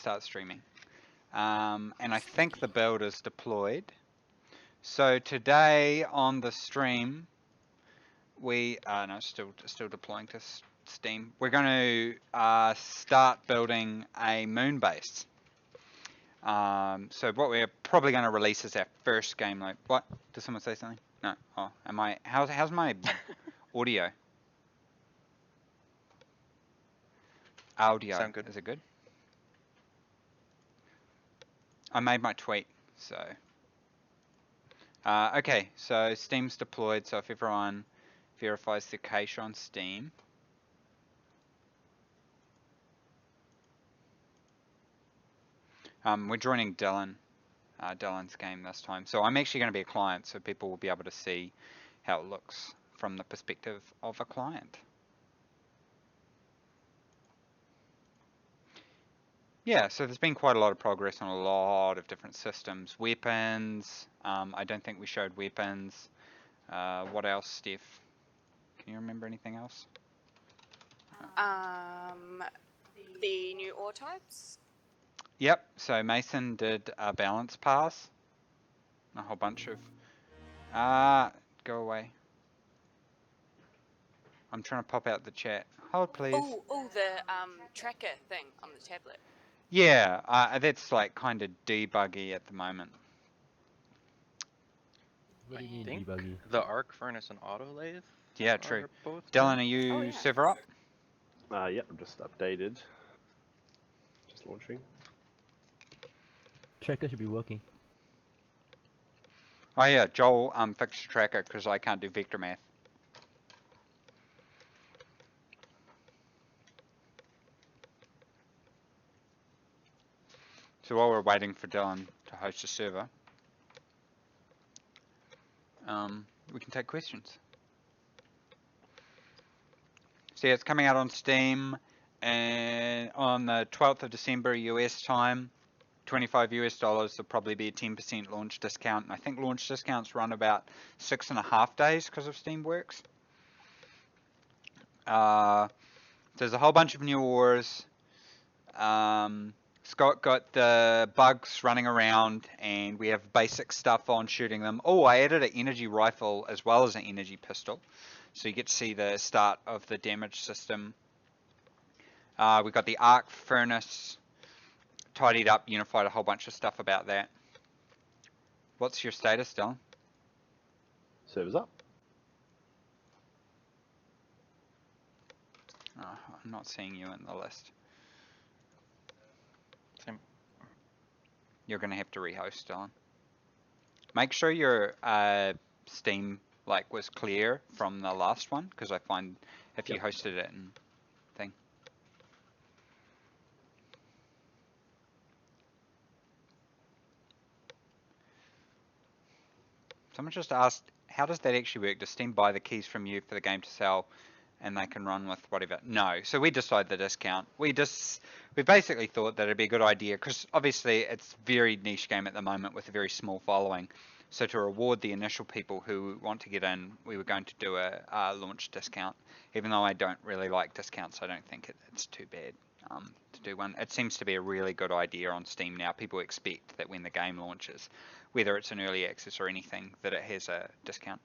start streaming. And I think the build is deployed. So today on the stream, we no, still deploying to Steam. We're going to start building a moon base. So what we're probably going to release is our first game. Like, what? Did someone say something? No. Oh, am I? How's my audio? Audio. Sound good? Is it good? I made my tweet. So. Okay. So Steam's deployed. So if everyone verifies the cache on Steam. We're joining Dylan's game this time. So I'm actually going to be a client, so people will be able to see how it looks from the perspective of a client. Yeah, so there's been quite a lot of progress on a lot of different systems. Weapons, I don't think we showed weapons. What else, Steph? Can you remember anything else? The new ore types. Yep, so Mason did a balance pass. A whole bunch of... go away. I'm trying to pop out the chat. Hold, please. Oh, the tracker thing on the tablet. Yeah, that's like kind of debuggy at the moment. What do you mean I think debuggy? the arc furnace and autolathe. Yeah, true. Both Dylan, are you yeah. server up? Yep, I'm just updated. Just launching. Tracker should be working. Oh yeah, Joel fixed tracker because I can't do vector math. So while we're waiting for Dylan to host a server, we can take questions. So yeah, it's coming out on Steam and on the 12th of December US time, $25 US. There'll probably be a 10% launch discount. And I think launch discounts run about 6.5 days because of Steamworks. There's a whole bunch of new ores. Scott got the bugs running around, and we have basic stuff on shooting them. Oh, I added an energy rifle as well as an energy pistol, so you get to see the start of the damage system. We got the arc furnace tidied up, unified a whole bunch of stuff about that. What's your status, Dylan? Server's up. Oh, I'm not seeing you in the list. Same. You're going to have to rehost, Dylan. Make sure your Steam was clear from the last one, because I find if you hosted it and thing. Someone just asked, how does that actually work? Does Steam buy the keys from you for the game to sell, and they can run with whatever? No. So we decide the discount. We basically thought that it'd be a good idea, because obviously it's a very niche game at the moment with a very small following. So to reward the initial people who want to get in, we were going to do a launch discount. Even though I don't really like discounts, I don't think it's too bad to do one. It seems to be a really good idea on Steam now. People expect that when the game launches, whether it's an early access or anything, that it has a discount.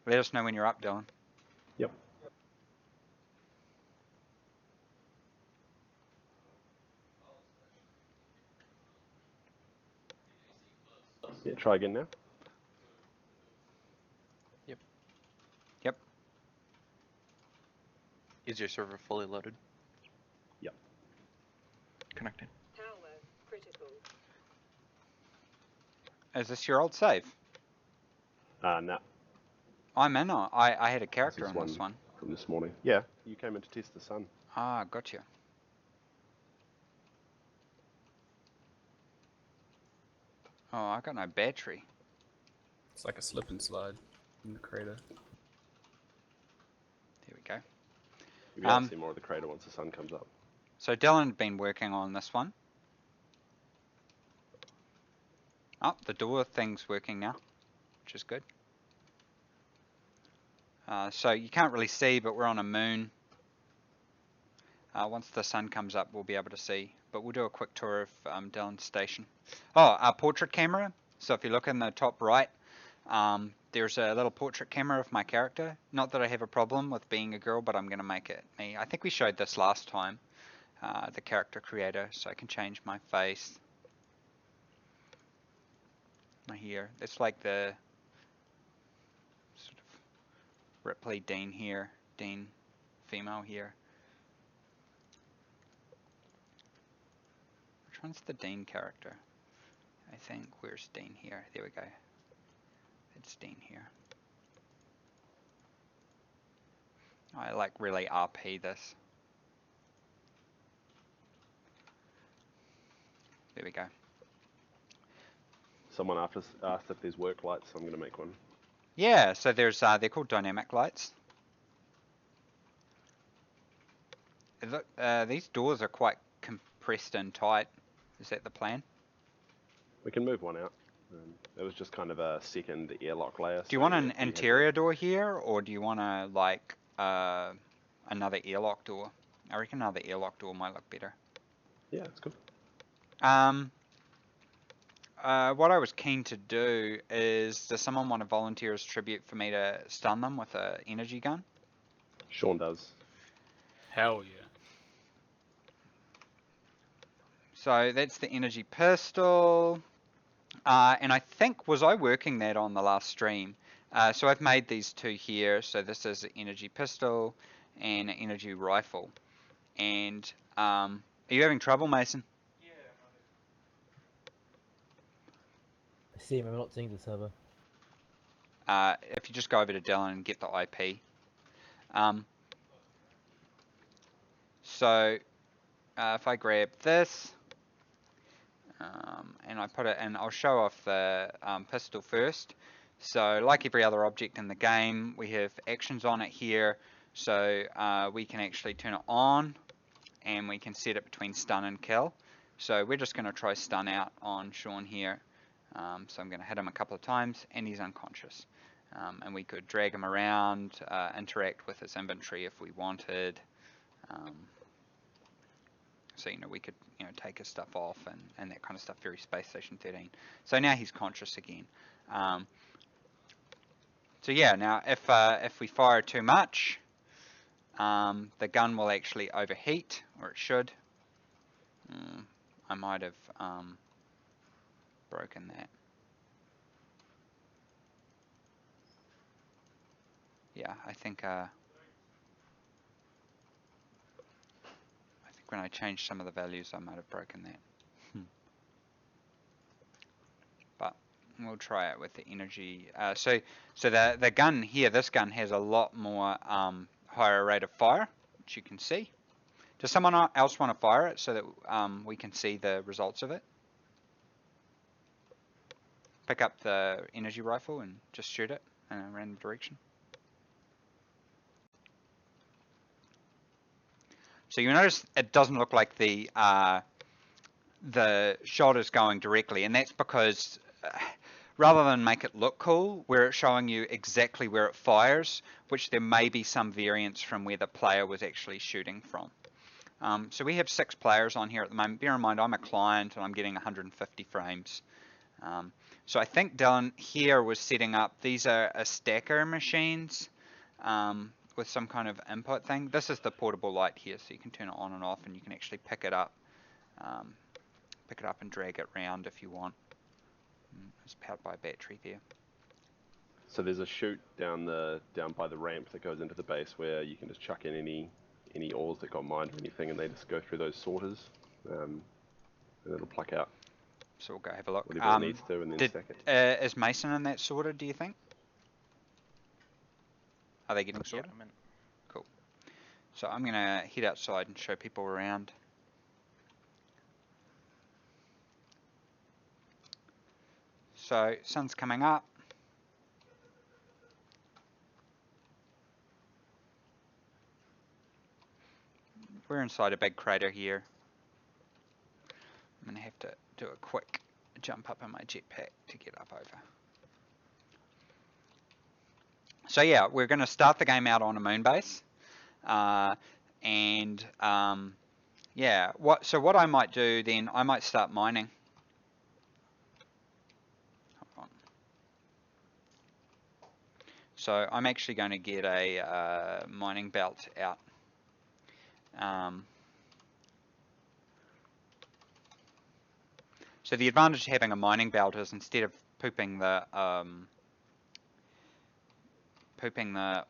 Let us know when you're up, Dylan. Yep. Yeah, try again now. Yep. Is your server fully loaded? Yep. Connecting. Power critical. Is this your old save? No. I'm in. I had a character in this one. From this morning. Yeah, you came in to test the sun. Ah, gotcha. Oh, I got no battery. It's like a slip and slide in the crater. There we go. You'll be able to see more of the crater once the sun comes up. So Dylan had been working on this one. Oh, the door thing's working now, which is good. So you can't really see, but we're on a moon. Once the sun comes up, we'll be able to see but we'll do a quick tour of Dylan's station. Oh, our portrait camera. So if you look in the top right, there's a little portrait camera of my character. Not that I have a problem with being a girl, but I'm going to make it me. I think we showed this last time, the character creator, so I can change my face. My hair. It's like the sort of Ripley Dean here, Dean female here. Which one's the Dean character? I think, where's Dean here? There we go. It's Dean here. I like really RP this. There we go. Someone asked if there's work lights, so I'm going to make one. Yeah, so there's they're called dynamic lights. These doors are quite compressed and tight. Is that the plan? We can move one out. It was just kind of a second airlock layer. Do you want an interior door here, or do you want to like another airlock door? I reckon another airlock door might look better. Yeah, it's good. What I was keen to do is, does someone want to volunteer as tribute for me to stun them with an energy gun? Sean does. Hell yeah. So that's the energy pistol. And I think, was I working that on the last stream? So I've made these two here. So this is an energy pistol and an energy rifle. And are you having trouble, Mason? I see him, I'm not seeing the server. If you just go over to Dylan and get the IP. So if I grab this and I put it in, I'll show off the pistol first. So like every other object in the game, we have actions on it here. So we can actually turn it on and we can set it between stun and kill. So we're just going to try stun out on Sean here. So I'm going to hit him a couple of times and he's unconscious. And we could drag him around, interact with his inventory if we wanted. So, we could, take his stuff off and that kind of stuff, very Space Station 13. So now he's conscious again. So yeah, now if we fire too much, the gun will actually overheat, or it should. I might have broken that. Yeah, I think when I changed some of the values, I might have broken that. But we'll try it with the energy. So the gun here, this gun has a lot more higher rate of fire, which you can see. Does someone else want to fire it so that we can see the results of it? Pick up the energy rifle and just shoot it in a random direction. So you notice it doesn't look like the shot is going directly, and that's because rather than make it look cool, we're showing you exactly where it fires, which there may be some variance from where the player was actually shooting from. So we have 6 players on here at the moment. Bear in mind, I'm a client and I'm getting 150 frames. So I think Dylan here was setting up, these are a stacker machines with some kind of input thing. This is the portable light here, so you can turn it on and off and you can actually pick it up and drag it around if you want. It's powered by a battery there. So there's a chute down by the ramp that goes into the base where you can just chuck in any ores that got mined or anything, and they just go through those sorters, and it'll pluck out. So we'll go have a look. Whatever it needs to, and then stack it. Is Mason in that sorted, do you think? Are they getting sorted? Yeah, I'm in. Cool. So I'm going to head outside and show people around. So sun's coming up. We're inside a big crater here. I'm going to have to do a quick jump up in my jetpack to get up over. So yeah, we're going to start the game out on a moon base. And Yeah. What I might do then, I might start mining. Hold on. So I'm actually going to get a mining belt out. So the advantage of having a mining belt is instead of pooping the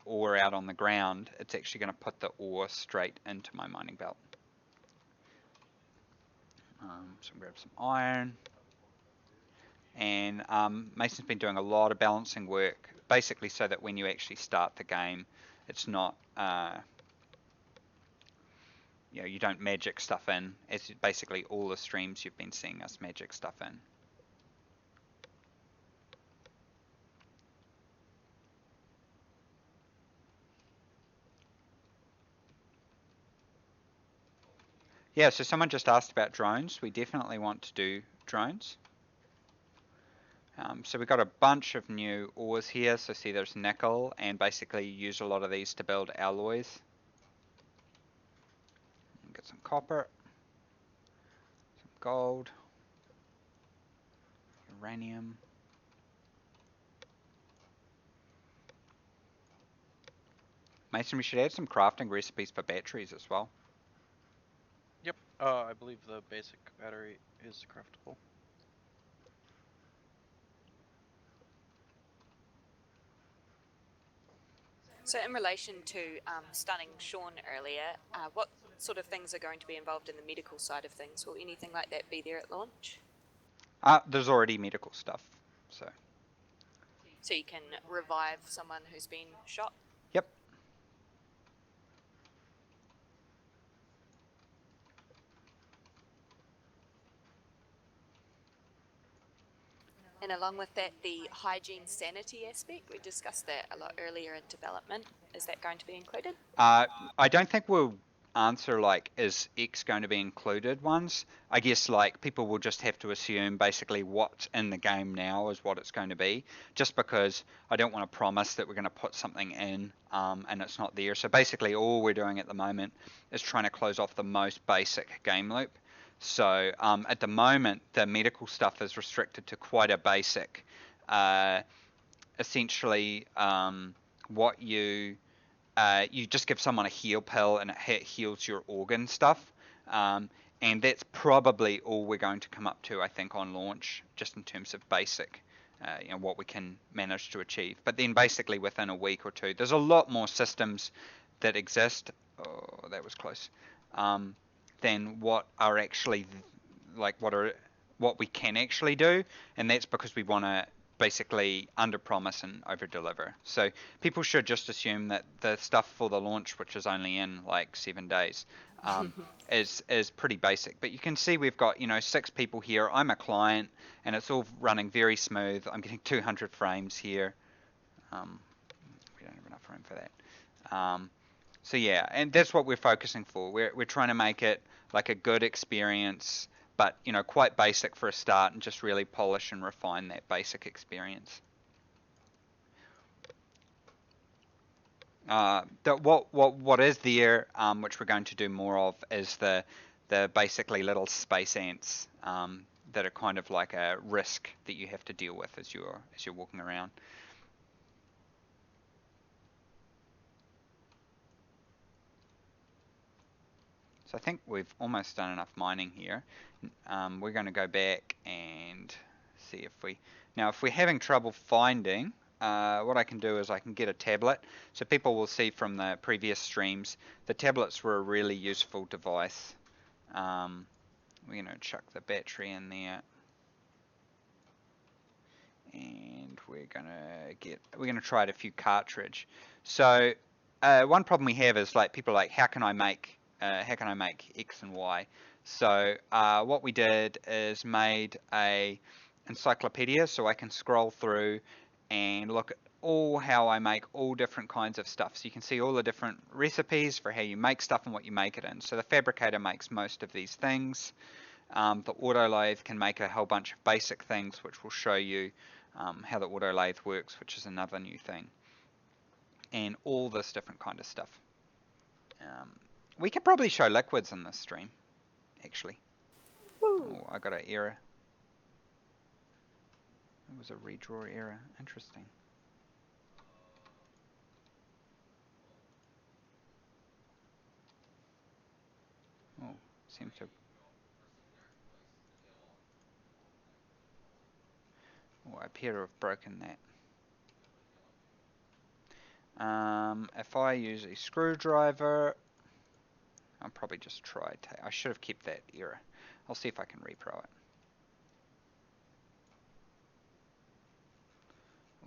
ore out on the ground, it's actually going to put the ore straight into my mining belt. So grab some iron. And Mason's been doing a lot of balancing work, basically so that when you actually start the game, it's not, you don't magic stuff in. It's basically all the streams you've been seeing us magic stuff in. Yeah, so someone just asked about drones. We definitely want to do drones. So we've got a bunch of new ores here. So see there's nickel, and basically use a lot of these to build alloys. Get some copper, some gold, uranium. Mason, we should add some crafting recipes for batteries as well. Yep. I believe the basic battery is craftable. So in relation to stunning Sean earlier, what sort of things are going to be involved in the medical side of things? Will anything like that be there at launch? There's already medical stuff, so. So you can revive someone who's been shot? Yep. And along with that, the hygiene sanity aspect, we discussed that a lot earlier in development. Is that going to be included? I don't think we'll answer like, is X going to be included ones. I guess like people will just have to assume basically what's in the game now is what it's going to be, just because I don't want to promise that we're going to put something in and it's not there. So basically all we're doing at the moment is trying to close off the most basic game loop. So at the moment the medical stuff is restricted to quite a basic, essentially what you just give someone a heal pill and it heals your organ stuff. And that's probably all we're going to come up to, I think, on launch, just in terms of basic, what we can manage to achieve. But then basically within a week or two, there's a lot more systems that exist. Oh, that was close. Than what are actually, like, what we can actually do. And that's because we want to basically under promise and over deliver. So people should just assume that the stuff for the launch, which is only in like 7 days, is pretty basic. But you can see we've got 6 people here. I'm a client and it's all running very smooth. I'm getting 200 frames here. We don't have enough room for that. So yeah, and that's what we're focusing for. We're trying to make it like a good experience, but quite basic for a start, and just really polish and refine that basic experience. What is there, which we're going to do more of, is the basically little space ants that are kind of like a risk that you have to deal with as you're walking around. So I think we've almost done enough mining here. We're going to go back and see if we're having trouble finding, what I can do is I can get a tablet. So people will see from the previous streams, the tablets were a really useful device. We're going to chuck the battery in there. And we're going to try out a few cartridge. So one problem we have is like people are like, how can I make X and Y? So what we did is made a encyclopedia, so I can scroll through and look at how I make all different kinds of stuff. So you can see all the different recipes for how you make stuff and what you make it in. So the fabricator makes most of these things. The autolathe can make a whole bunch of basic things, which will show you how the autolathe works, which is another new thing. And all this different kind of stuff. We could probably show liquids in this stream. actually. Woo. Oh, I got an error. It was a redraw error. Interesting. Oh, seems to. Oh, I appear to have broken that. If I use a screwdriver, I'll probably just try. I should have kept that error. I'll see if I can repro it.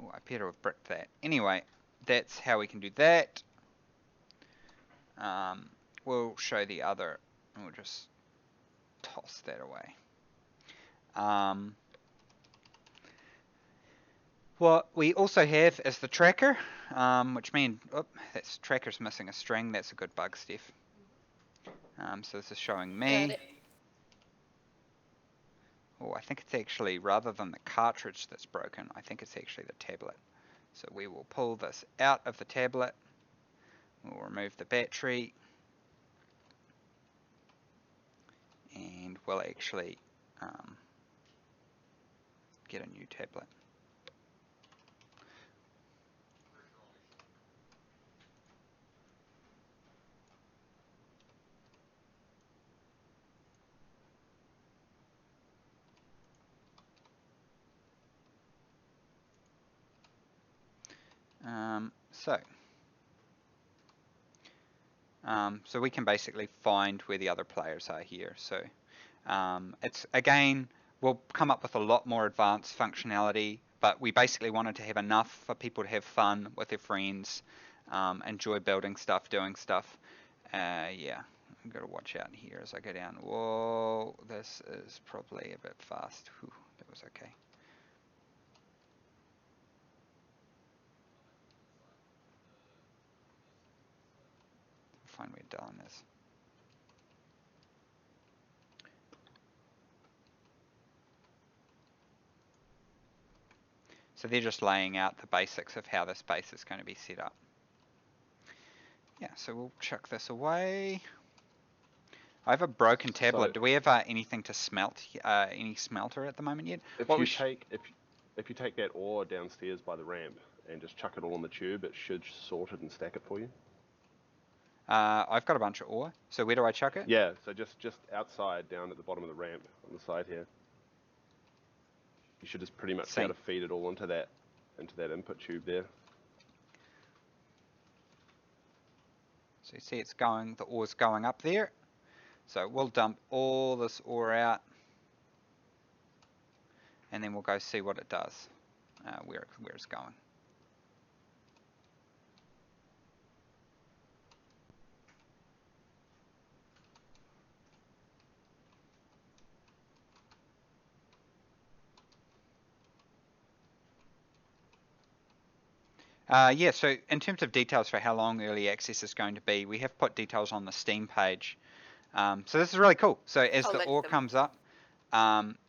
Oh, I appear to have bricked that. Anyway, that's how we can do that. We'll show the other. We'll just toss that away. What we also have is the tracker, which means, that's tracker's missing a string. That's a good bug, Steph. So this is showing Got me. it. Oh, I think it's actually, rather than the cartridge that's broken, I think it's actually the tablet. So we will pull this out of the tablet. We'll remove the battery. And we'll actually get a new tablet. So we can basically find where the other players are here. So it's, again, we'll come up with a lot more advanced functionality, but we basically wanted to have enough for people to have fun with their friends, enjoy building stuff, doing stuff. Yeah, I've got to watch out here as I go down. Whoa, this is probably a bit fast. Whew, that was okay. Find where Dylan is. So they're just laying out the basics of how this base is going to be set up. Yeah, so we'll chuck this away. I have a broken tablet. So, do we have anything to smelt? Any smelter at the moment yet? if What you we take that ore downstairs by the ramp and just chuck it all on the tube, it should sort it and stack it for you. I've got a bunch of ore. So where do I chuck it? Yeah, so just outside down at the bottom of the ramp on the side here. You should just pretty much be able to feed it all into that input tube there. So you see it's going, the ore's going up there. So we'll dump all this ore out. And then we'll go see what it does, where it's going. Yeah, so in terms of details for how long early access is going to be, we have put details on the Steam page. So this is really cool. So as I'll the link ore them. comes up,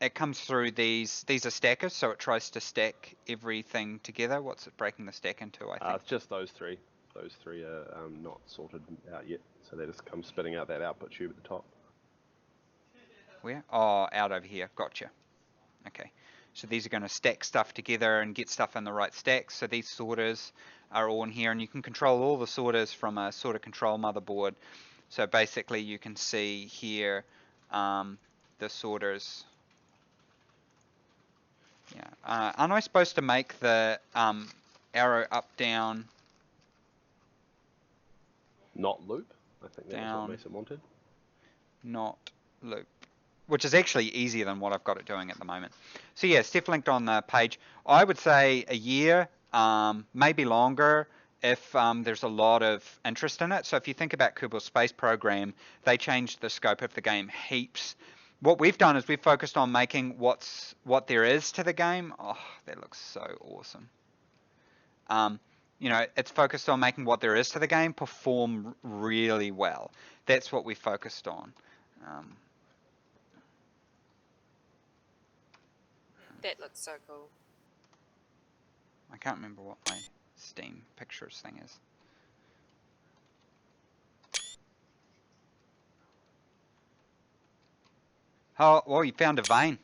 it comes through these are stackers, so it tries to stack everything together. What's it breaking the stack into, I think? It's just those three. Those three are not sorted out yet, so they just come spitting out that output tube at the top. Where? Oh, out over here. Gotcha. Okay. So these are going to stack stuff together and get stuff in the right stacks. So these sorters are all in here, and you can control all the sorters from a sorter control motherboard. So basically you can see here the sorters. Yeah. Aren't I supposed to make the arrow up, down? Not loop. I think that was Down. what Mason wanted. Not loop, which is actually easier than what I've got it doing at the moment. So yeah, Steph linked on the page. I would say a year, maybe longer, if there's a lot of interest in it. So if you think about Kerbal Space Program, they changed the scope of the game heaps. What we've done is we've focused on making what there is to the game. Oh, that looks so awesome. You know, it's focused on making what there is to the game perform really well. That's what we focused on. That looks so cool. I can't remember what my Steam Pictures thing is. Oh, well, you found a vein.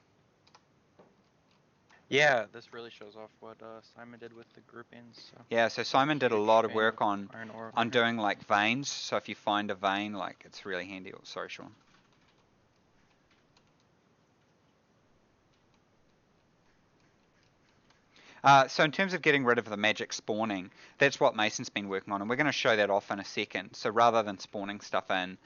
Yeah, this really shows off what Simon did with the groupings. So. Yeah, so Simon did a Huge lot of vein work on iron ore over here. doing like veins. So if you find a vein, like it's really handy. Oh, sorry, Sean. So in terms of getting rid of the magic spawning, that's what Mason's been working on, and we're going to show that off in a second. So rather than spawning stuff in,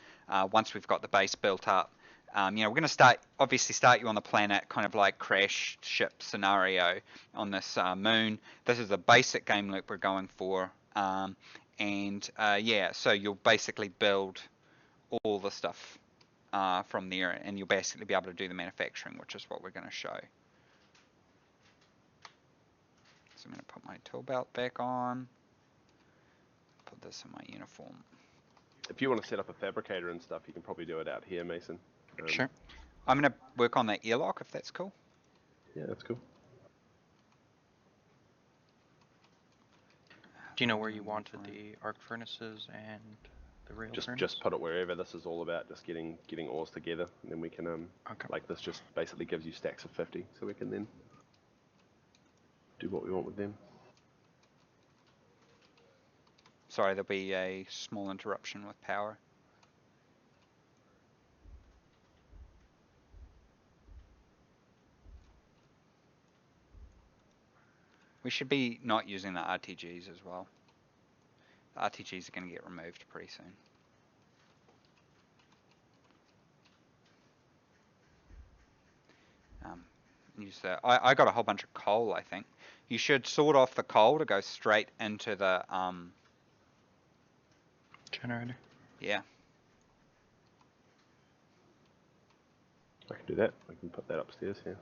once we've got the base built up, we're going to obviously start you on the planet, kind of like crash ship scenario on this moon. This is a basic game loop we're going for, yeah, so you'll basically build all the stuff from there, and you'll basically be able to do the manufacturing, which is what we're going to show. So I'm going to put my tool belt back on, put this in my uniform. If you want to set up a fabricator and stuff, you can probably do it out here, Mason. Sure. I'm going to work on that airlock, if that's cool. Yeah, that's cool. Do you know where you wanted the arc furnaces and the rail furnace? Just put it wherever. This is all about just getting ores together, and then we can Okay. like this just basically gives you stacks of 50, so we can then do what we want with them. Sorry, there'll be a small interruption with power. We should be not using the RTGs as well. The RTGs are going to get removed pretty soon. Use the. I got a whole bunch of coal, I think. You should sort off the coal to go straight into the Generator. yeah. I can do that. I can put that upstairs here.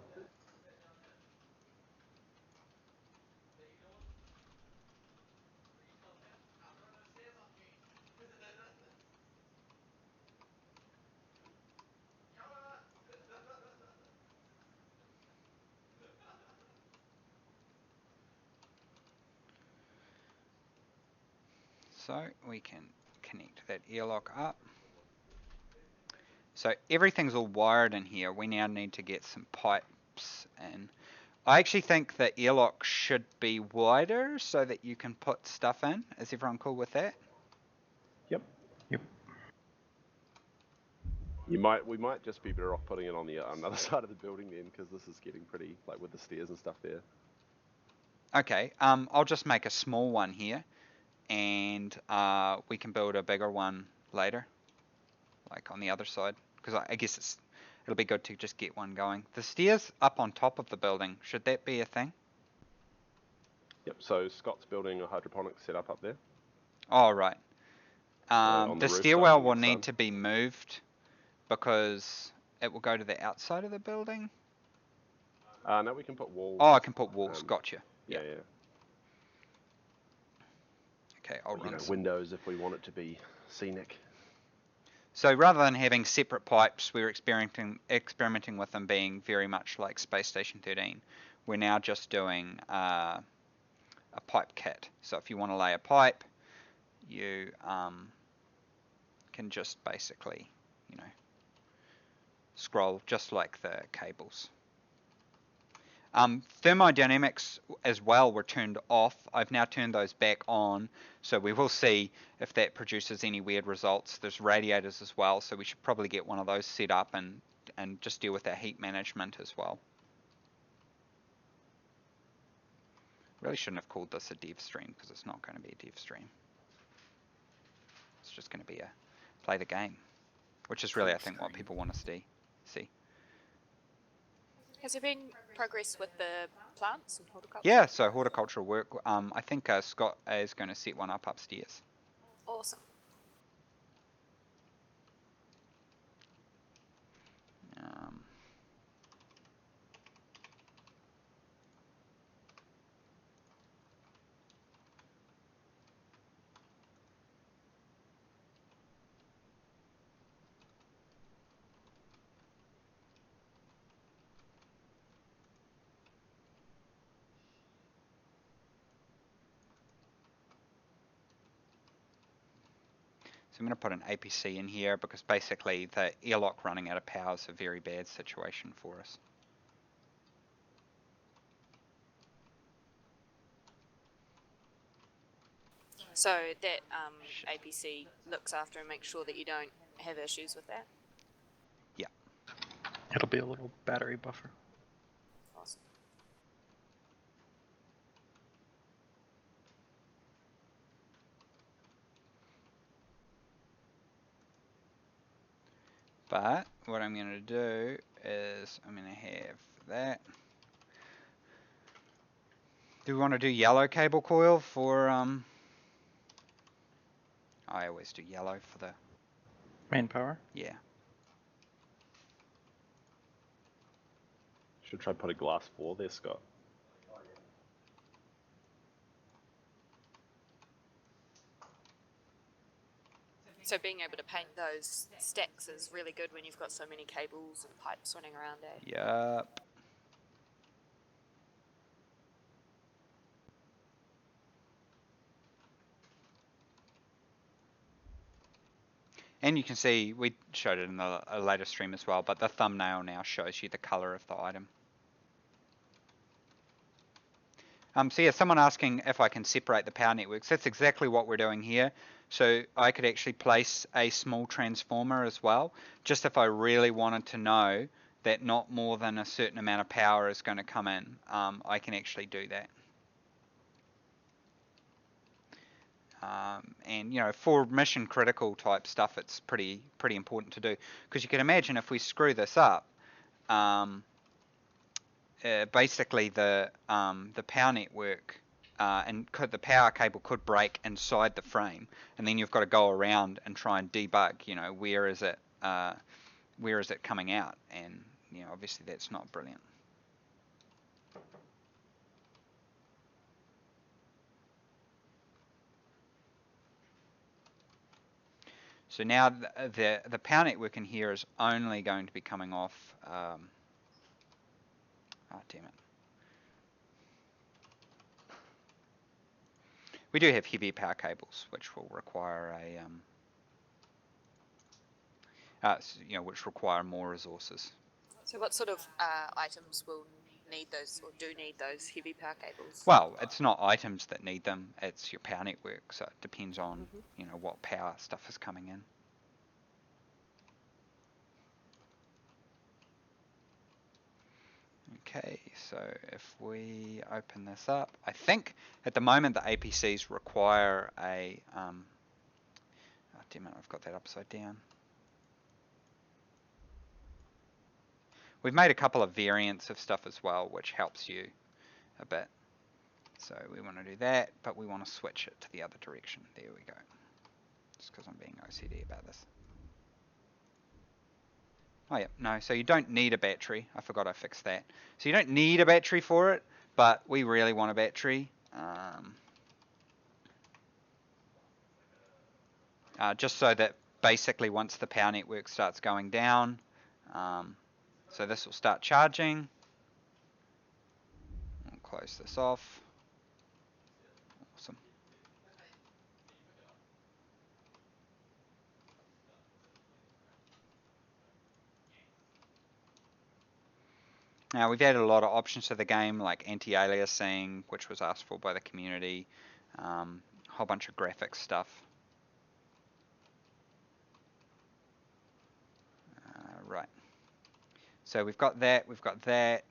So we can connect that airlock up. So everything's all wired in here. We now need to get some pipes in. I actually think the airlock should be wider so that you can put stuff in. Is everyone cool with that? Yep. Yep. We might just be better off putting it on the other side of the building then, because this is getting pretty, like with the stairs and stuff there. Okay, I'll just make a small one here, and we can build a bigger one later, like on the other side, because I guess it'll be good to just get one going. The stairs up on top of the building, should that be a thing? Yep, so Scott's building a hydroponic setup up there. Oh, right. On The the roof, stairwell starting will in the need sun. to be moved because it will go to the outside of the building. No, we can put walls. Oh, I can put walls, gotcha. Yeah. Okay, I'll run some. Windows if we want it to be scenic. So rather than having separate pipes, we're experimenting with them being very much like Space Station 13. We're now just doing a pipe kit. So if you want to lay a pipe, you can just basically, scroll just like the cables. Thermodynamics as well were turned off. I've now turned those back on, so we will see if that produces any weird results. There's radiators as well, so we should probably get one of those set up and just deal with our heat management as well. Really shouldn't have called this a dev stream, because it's not going to be a dev stream. It's just going to be a play the game, which is really, I think, what people want to see. Has there been progress with the plants and horticulture? Yeah, so horticultural work. I think Scott is going to set one up upstairs. Awesome. So I'm going to put an APC in here because basically the airlock running out of power is a very bad situation for us. So that APC looks after and makes sure that you don't have issues with that. Yeah. It'll be a little battery buffer. Awesome. But what I'm going to do is I'm going to have that. Do we want to do yellow cable coil for I always do yellow for the Manpower? yeah. Should try put a glass floor there, Scott. So being able to paint those stacks is really good when you've got so many cables and pipes running around, eh? Yup. And you can see, we showed it in a later stream as well, but the thumbnail now shows you the color of the item. So yeah, someone asking if I can separate the power networks. That's exactly what we're doing here. So I could actually place a small transformer as well, just if I really wanted to know that not more than a certain amount of power is going to come in. I can actually do that. And you know, for mission critical type stuff, it's pretty important to do, because you can imagine if we screw this up, basically the power network and the power cable could break inside the frame, and then you've got to go around and try and debug. You know, where is it coming out? And you know, obviously that's not brilliant. So now the power network in here is only going to be coming off. Oh damn it! We do have heavy power cables, which will require you know, which require more resources. So what sort of items will need those, or do need those heavy power cables? Well, it's not items that need them; it's your power network. So it depends on you know what power stuff is coming in. Okay, so if we open this up, I think at the moment the APCs require a oh damn it, I've got that upside down. We've made a couple of variants of stuff as well, which helps you a bit. So we want to do that, but we want to switch it to the other direction. There we go. Just because I'm being OCD about this. Oh yeah, no, so you don't need a battery. I forgot I fixed that. So you don't need a battery for it, but we really want a battery. Just so that basically once the power network starts going down, so this will start charging. I'll close this off. Awesome. Now we've added a lot of options to the game, like anti-aliasing, which was asked for by the community, a whole bunch of graphics stuff. Right. So we've got that, we've got that.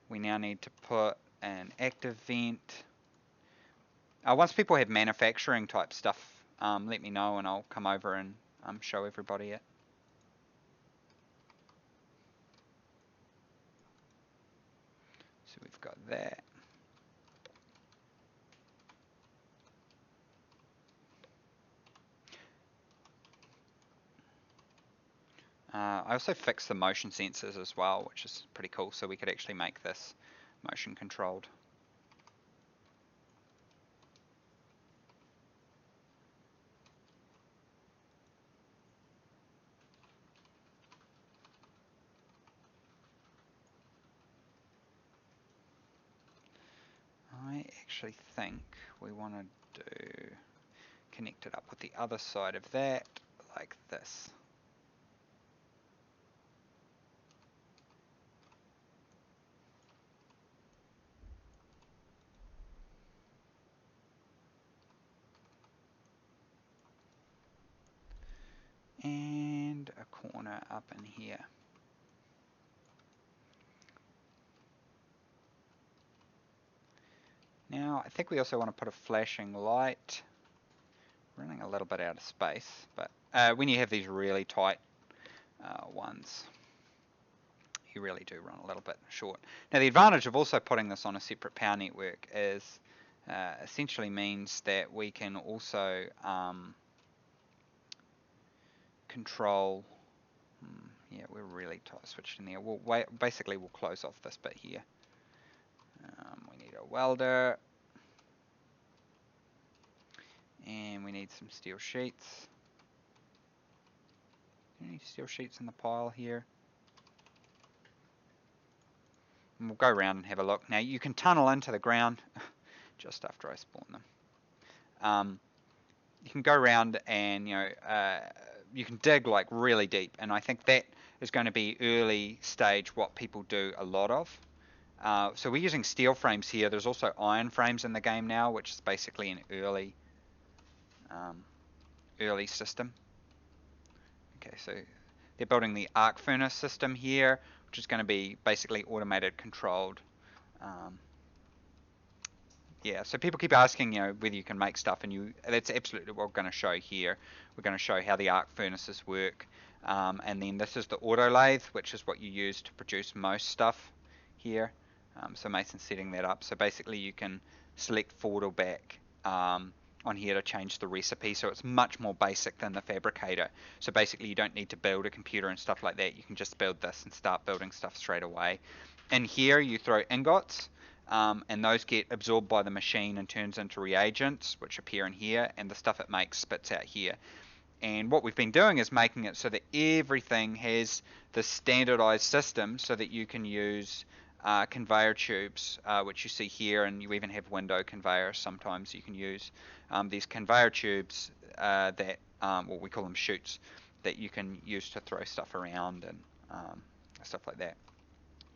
We now need to put an active vent. Once people have manufacturing type stuff, let me know and I'll come over and show everybody it. So we've got that. I also fixed the motion sensors as well, which is pretty cool, so we could actually make this motion controlled. I actually think we want to do... connect it up with the other side of that, like this. And a corner up in here. Now, I think we also want to put a flashing light. Running a little bit out of space, but when you have these really tight ones, you really do run a little bit short. Now, the advantage of also putting this on a separate power network is essentially means that we can also control. Yeah, we're really tight switched in there. Basically, we'll close off this bit here. We need a welder. And we need some steel sheets. Any steel sheets in the pile here? And we'll go around and have a look. Now, you can tunnel into the ground just after I spawn them. You can go around and, you can dig like really deep. And I think that is going to be early stage what people do a lot of. So we're using steel frames here. There's also iron frames in the game now, which is basically an early system. Okay, so they're building the arc furnace system here, which is going to be basically automated controlled. Yeah, so people keep asking, whether you can make stuff, and that's absolutely what we're going to show here. We're going to show how the arc furnaces work, and then this is the autolathe, which is what you use to produce most stuff here. So Mason's setting that up. So basically, you can select forward or back on here to change the recipe, so it's much more basic than the fabricator. So basically, you don't need to build a computer and stuff like that. You can just build this and start building stuff straight away. In here, you throw ingots. And those get absorbed by the machine and turns into reagents, which appear in here, and the stuff it makes spits out here. And what we've been doing is making it so that everything has the standardized system so that you can use conveyor tubes, which you see here, and you even have window conveyors sometimes. You can use these conveyor tubes that, well, we call them chutes, that you can use to throw stuff around and stuff like that.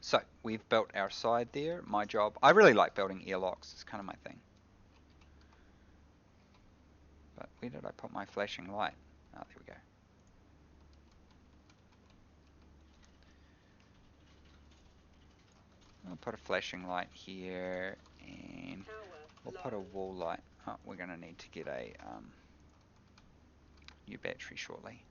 So we've built our side there. My job, I really like building airlocks. It's kind of my thing. But where did I put my flashing light? Oh, there we go. I'll put a flashing light here, and we'll put a wall light. Oh, we're going to need to get a new battery shortly.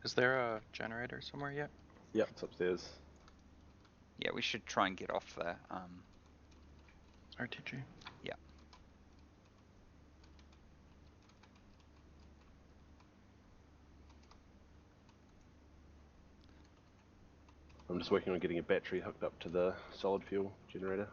Is there a generator somewhere yet? Yep, it's upstairs. Yeah, we should try and get off the RTG. Yeah. I'm just working on getting a battery hooked up to the solid fuel generator.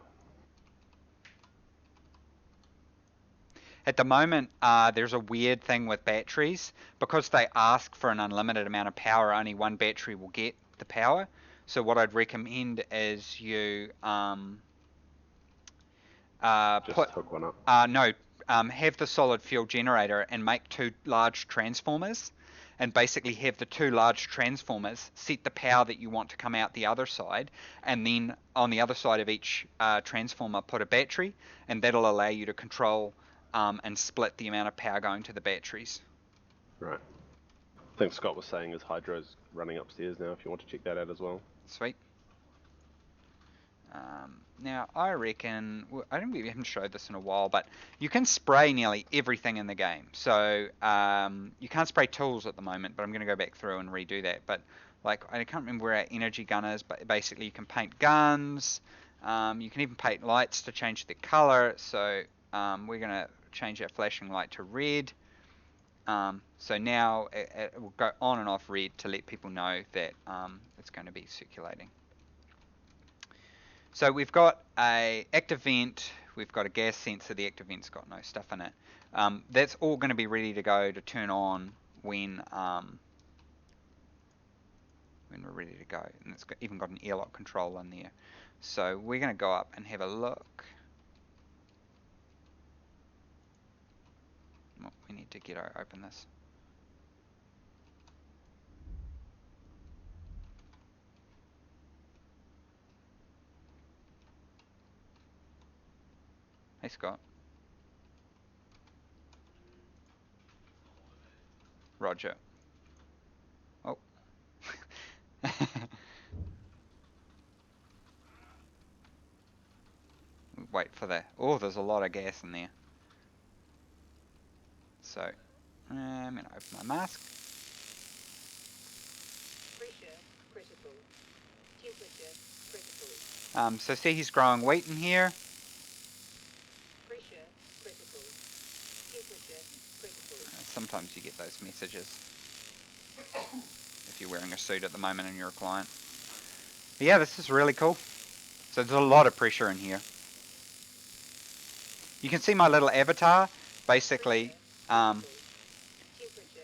At the moment, there's a weird thing with batteries. Because they ask for an unlimited amount of power, only one battery will get the power. So what I'd recommend is you Just hook one up. have the solid fuel generator and make two large transformers, and basically have the two large transformers set the power that you want to come out the other side, and then on the other side of each transformer put a battery, and that'll allow you to control and split the amount of power going to the batteries. Right. I think Scott was saying his hydro's running upstairs now, if you want to check that out as well. Sweet. Now, I reckon, I don't think we haven't showed this in a while, but you can spray nearly everything in the game. So, you can't spray tools at the moment, but I'm going to go back through and redo that. But, like, I can't remember where our energy gun is, but basically you can paint guns. You can even paint lights to change the color. So, we're going to change our flashing light to red. So now it will go on and off red to let people know that it's going to be circulating. So we've got a active vent, we've got a gas sensor. The active vent's got no stuff in it. That's all going to be ready to go to turn on when we're ready to go. And it's even got an airlock control in there. So we're going to go up and have a look. we need to open this. Hey, Scott. Roger. Oh. Wait for that. Oh, there's a lot of gas in there. So, I'm gonna open my mask. Pressure critical. Temperature critical. So see he's growing wheat in here. Pressure critical. Temperature critical. Sometimes you get those messages if you're wearing a suit at the moment and you're a client. But yeah, this is really cool. So there's a lot of pressure in here. You can see my little avatar basically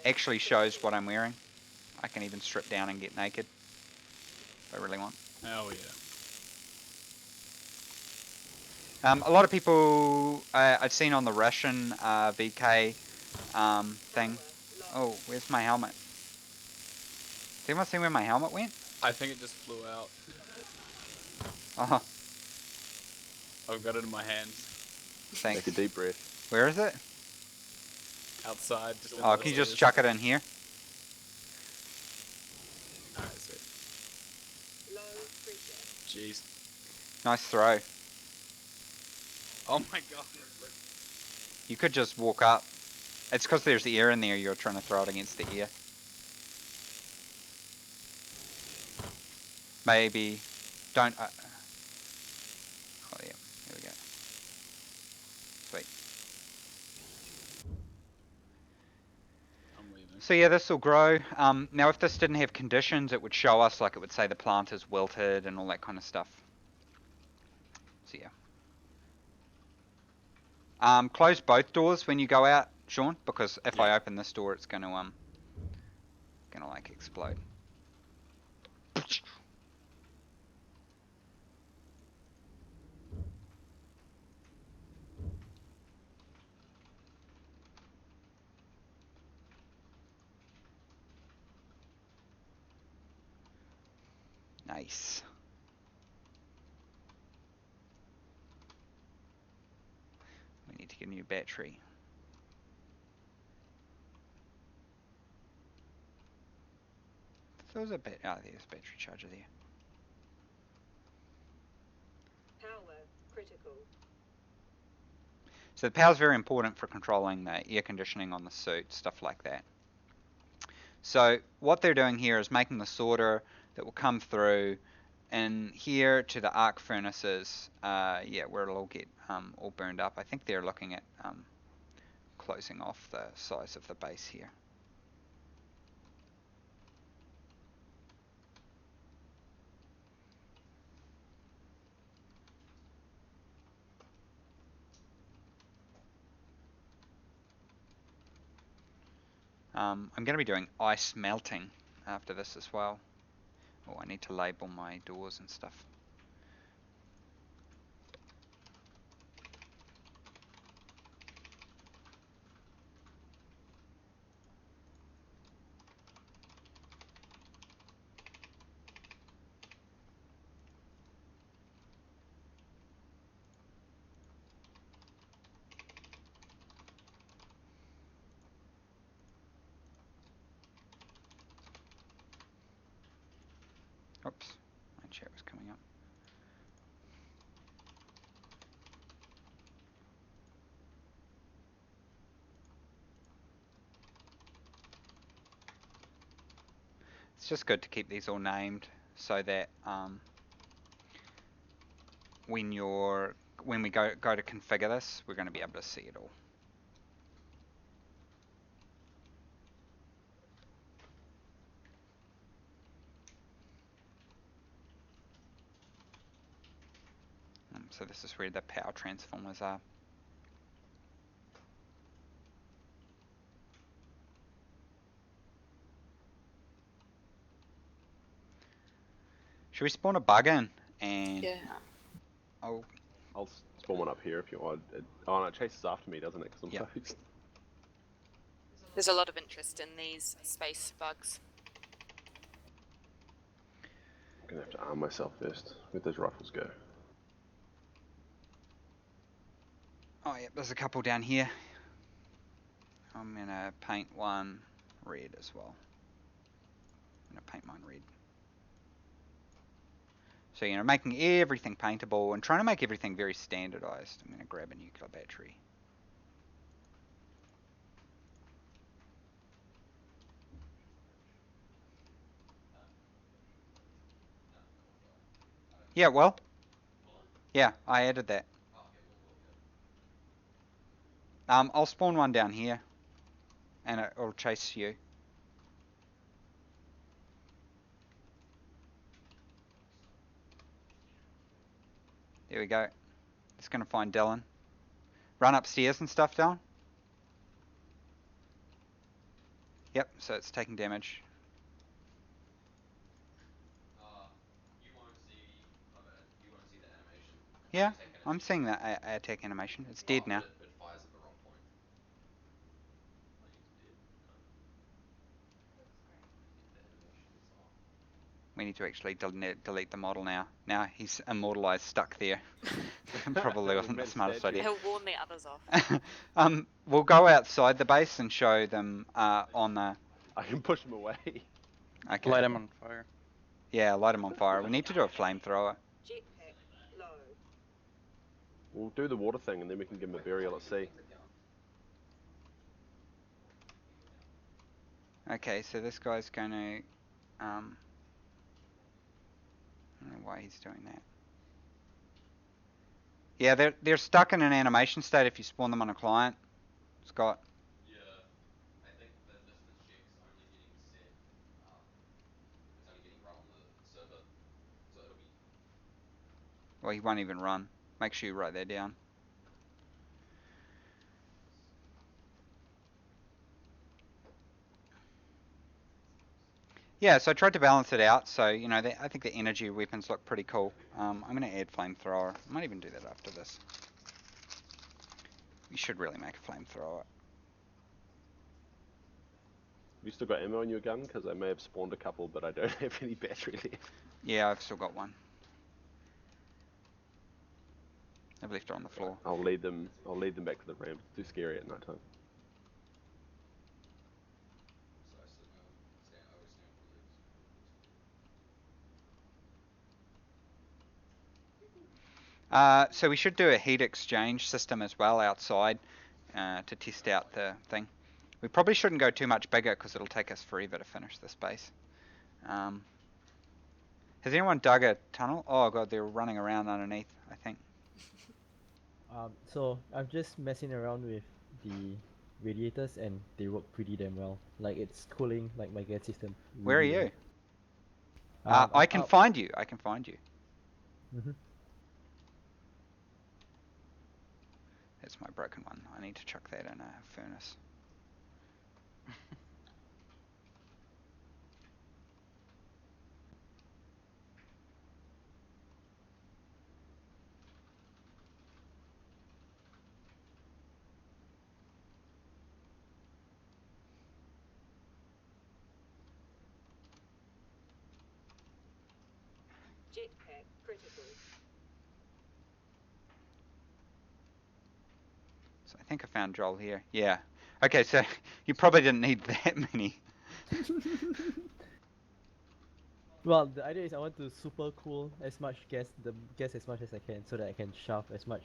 actually shows what I'm wearing. I can even strip down and get naked if I really want. Oh yeah. A lot of people I've seen on the Russian VK thing. Oh, where's my helmet? Did anyone see where my helmet went? I think it just flew out. Oh, I've got it in my hands. thanks. Take a deep breath. Where is it? Outside. Just Oh, can you just chuck it in here? Alright, sweet. Low pressure. Jeez. Nice throw. Oh my god. You could just walk up. It's because there's the air in there, you're trying to throw it against the ear. Maybe don't. Oh yeah, here we go. Sweet. I'm leaving. So yeah, this will grow. Now if this didn't have conditions, it would show us, like it would say the plant is wilted and all that kind of stuff. So yeah. Close both doors when you go out, Sean, because if I open this door, it's gonna like explode. Nice. We need to get a new battery. So there's a there's a battery charger there. Power critical. So the power is very important for controlling the air conditioning on the suit, stuff like that. So what they're doing here is making the solder that will come through and here to the arc furnaces, yeah, where it'll all get all burned up. I think they're looking at closing off the size of the base here. I'm going to be doing ice melting after this as well. Oh, I need to label my doors and stuff. Oops, my chat was coming up. It's just good to keep these all named so that when we go to configure this, we're going to be able to see it all. So this is where the power transformers are. Should we spawn a bug in? And Yeah. oh, I'll spawn one up here if you want. Oh no, it chases after me, doesn't it? Because I'm Yep. toast. There's a lot of interest in these space bugs. I'm gonna have to arm myself first. Where'd those rifles go? Oh yeah, there's a couple down here. I'm gonna paint one red as well. I'm gonna paint mine red. So, you know, making everything paintable and trying to make everything very standardized. I'm gonna grab a nuclear battery. Yeah, well, yeah, I added that. I'll spawn one down here, and it'll chase you. There we go. It's gonna find Dylan. Run upstairs and stuff, Dylan. Yep, so it's taking damage. Yeah, I'm seeing that attack animation. It's dead now. We need to actually delete the model now. Now he's immortalized, stuck there. Probably wasn't the smartest idea. He'll warn the others off. We'll go outside the base and show them on the... I can push them away. Okay. Light him on fire. Yeah, light him on fire. We need to do a flamethrower. Jetpack low. We'll do the water thing and then we can give them a burial at sea. Okay, so this guy's going to... I don't know why he's doing that. Yeah, they're stuck in an animation state if you spawn them on a client, Scott. Yeah, I think that distance check's only getting set, it's only getting run on the server, so it'll be... Well, he won't even run. Make sure you write that down. Yeah, so I tried to balance it out, so, you know, I think the energy weapons look pretty cool. I'm going to add flamethrower. I might even do that after this. You should really make a flamethrower. Have you still got ammo in your gun? Because I may have spawned a couple, but I don't have any battery left. Yeah, I've still got one. I've left it on the floor. I'll lead them back to the ramp. It's too scary at night time. So I always stand on the legs. So we should do a heat exchange system as well outside to test out the thing. We probably shouldn't go too much bigger because it'll take us forever to finish this base. Has anyone dug a tunnel? Oh god, they're running around underneath, I think. So I'm just messing around with the radiators and they work pretty damn well. Like it's cooling like my gas system. Where are really you? well. I can find you. I can find you. Mm-hmm. That's my broken one. I need to chuck that in a furnace. Jetpack critical. So I think I found Joel here. Yeah. Okay, so you probably didn't need that many. Well, the idea is I want to super cool as much gas, the gas as much as I can, so that I can shove as much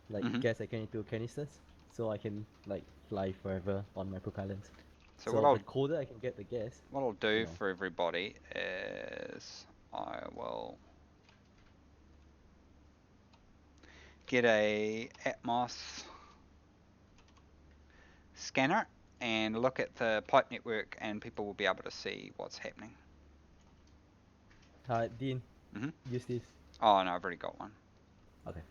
like Mhm. gas I can into canisters, so I can like fly forever on my propellants. So So the colder I can get the gas. what I'll do you know. for everybody is I will get a Atmos scanner and look at the pipe network, and people will be able to see what's happening. Dean, Mhm. use this. Oh no, I've already got one. Okay.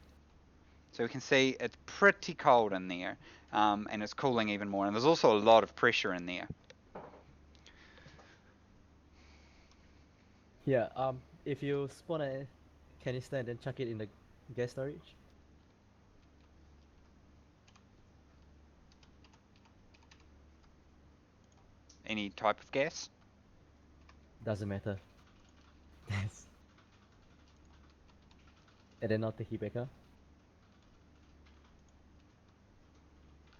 So we can see it's pretty cold in there, and it's cooling even more. And there's also a lot of pressure in there. Yeah. If you spawn a canister and then chuck it in the gas storage. Any type of gas? Doesn't matter. Yes. And then I'll take it back up.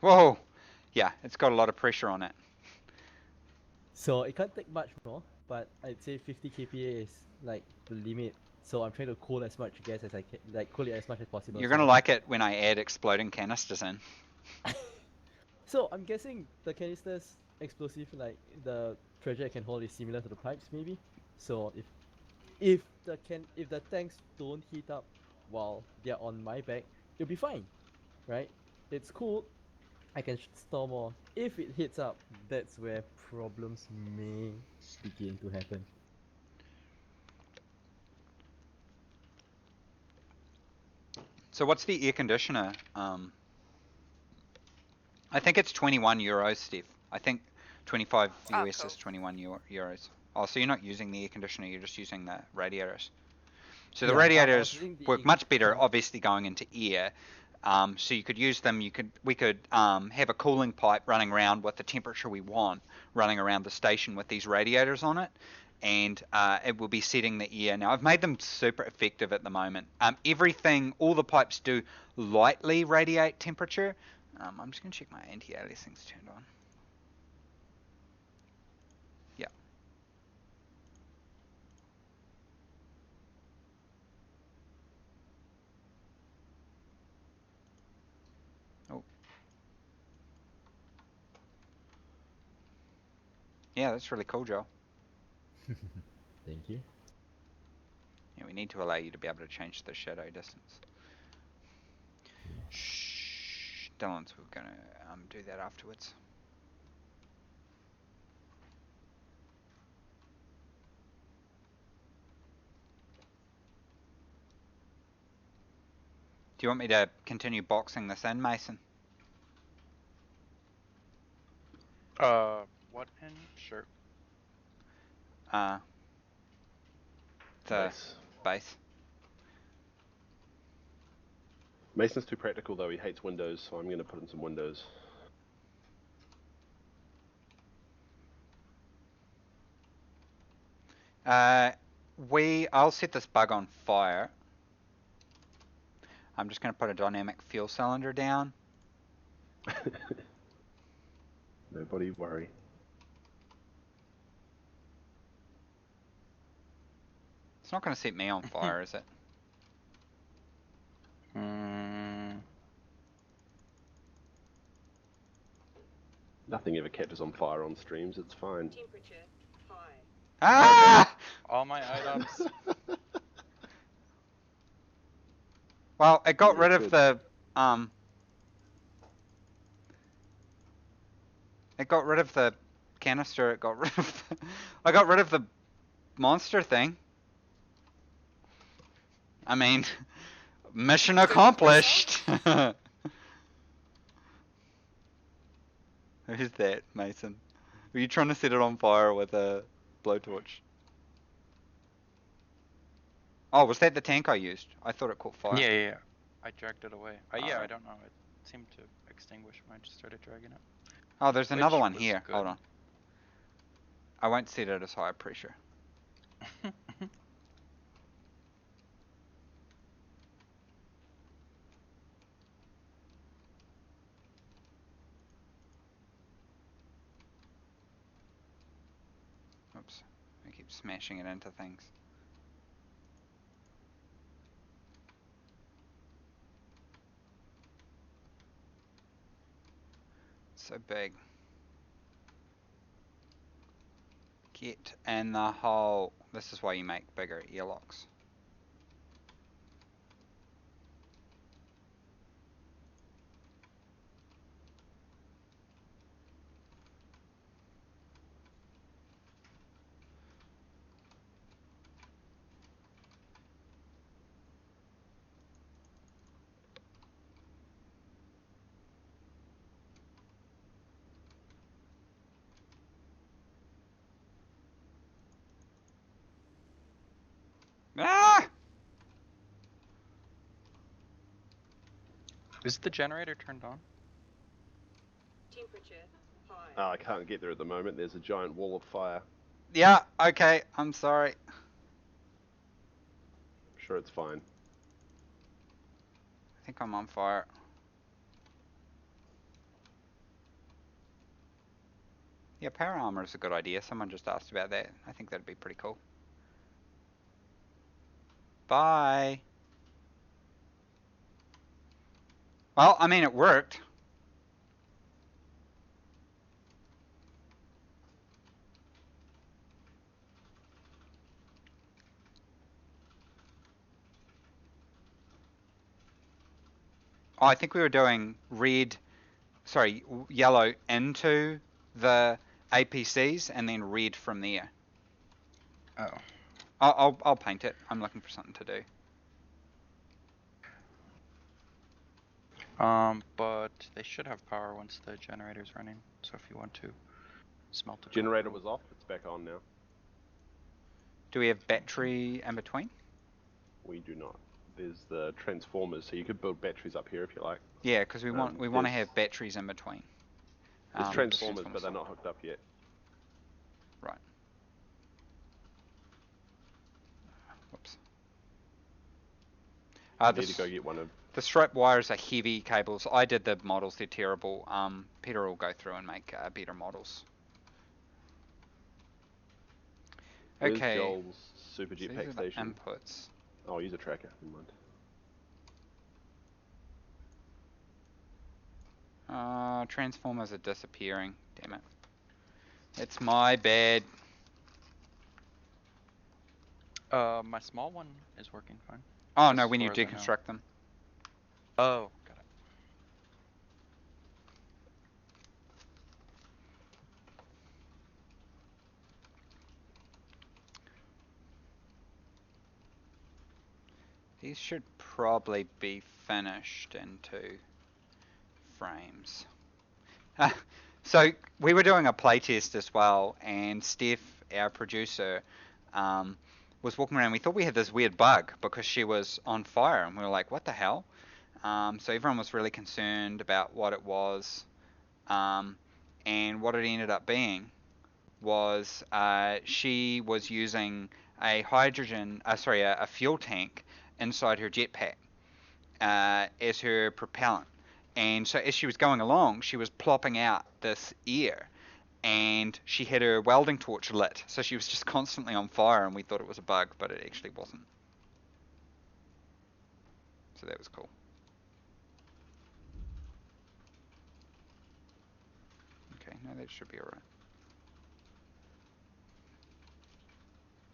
Whoa! Yeah, it's got a lot of pressure on it. So it can't take much more, but I'd say 50 kPa is like the limit. So I'm trying to cool as much gas as I can, like cool it as much as possible. You're so gonna that- like it when I add exploding canisters in. So I'm guessing the canisters explosive, like the pressure it can hold, is similar to the pipes, maybe. So if the tanks don't heat up while they're on my back, it'll be fine, right? It's cool. I can store more. If it heats up, that's where problems may begin to happen. So what's the air conditioner? I think it's 21 euros, Steph. I think 25 Oh, US cool. is 21 euros. Oh, so you're not using the air conditioner, you're just using the radiators. So the Yeah, I was radiators using the work much better, sorry. obviously going into air. So you could use them. We could have a cooling pipe running around with the temperature we want, running around the station with these radiators on it, and it will be setting the air. Now I've made them super effective at the moment. All the pipes do lightly radiate temperature. I'm just gonna check my anti-aliasing's turned on. Yeah. Oh. Yeah, that's really cool, Joel. Thank you. Yeah, we need to allow you to be able to change the shadow distance. Shh. Dylan's, we're gonna do that afterwards. Do you want me to continue boxing this in, Mason? What in? Sure. The Base. base. Mason's too practical though, he hates windows, so I'm going to put in some windows. I'll set this bug on fire. I'm just going to put a dynamic fuel cylinder down. Nobody worry. It's not going to set me on fire, is it? Nothing ever catches on fire on streams, it's fine. Temperature high. Ah! All my items. Well, it got Yeah, rid of good. the It got rid of the canister. It got rid of. I got rid of the monster thing. I mean, mission accomplished. Who's that, Mason? Were you trying to set it on fire with a blowtorch? Oh, was that the tank I used? I thought it caught fire. Yeah. I dragged it away. Yeah, I Alright. don't know. It seemed to extinguish when I just started dragging it. Oh, there's another Which one was here. Hold good. on. I won't set it as high pressure. Oops. I keep smashing it into things. So big. Get in the hole. This is why you make bigger airlocks. Ah! Is the generator turned on? Temperature high. I can't get there at the moment. There's a giant wall of fire. Yeah, okay, I'm sorry. I'm sure it's fine. I think I'm on fire. Yeah, power armor is a good idea. Someone just asked about that. I think that'd be pretty cool. Bye. Well, I mean, it worked. Oh, I think we were doing yellow into the APCs and then red from there. Oh. I'll paint it. I'm looking for something to do. But they should have power once the generator's running. So if you want to smelt a Generator couple- was off. It's back on now. Do we have battery in between? We do not. There's the transformers, so you could build batteries up here if you like. Yeah, because we want to there's- have batteries in between. There's The transformers, but they're not hooked up yet. Right. Whoops. You need to go get one of. The strap wires are heavy cables. I did the models, they're terrible. Peter will go through and make better models. Where's Okay. Joel's super So these jetpack are the station? inputs. Oh, use a tracker. Never mind. Transformers are disappearing. Damn it. It's my bad. My small one is working fine. Oh As no, when you far as I know. deconstruct them. Oh, got it. These should probably be finished into frames. So we were doing a playtest as well, and Steph, our producer, was walking around. We thought we had this weird bug because she was on fire, and we were like, "What the hell?" So everyone was really concerned about what it was, and what it ended up being was she was using a a fuel tank inside her jetpack as her propellant. And so as she was going along, she was plopping out this air, and she had her welding torch lit. So she was just constantly on fire, and we thought it was a bug, but it actually wasn't. So that was cool. Okay, no, that should be alright.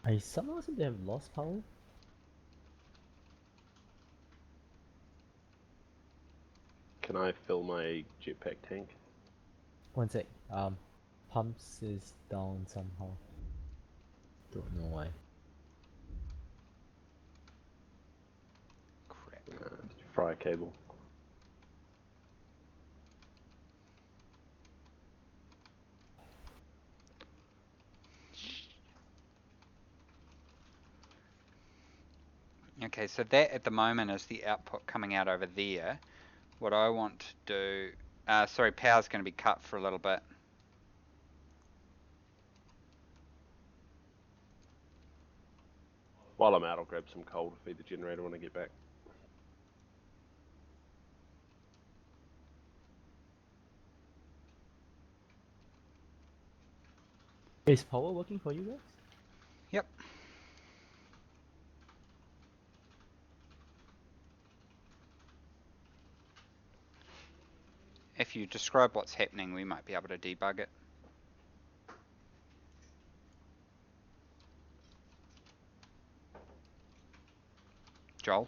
I somehow seem to have lost power. Can I fill my jetpack tank? One sec. Pumps is down somehow. Don't know why. Crap. Fry a cable. Okay, so that at the moment is the output coming out over there. What I want to do... sorry, power's going to be cut for a little bit. While I'm out, I'll grab some coal to feed the generator when I get back. Is power working for you guys? Yep. If you describe what's happening, we might be able to debug it. Joel,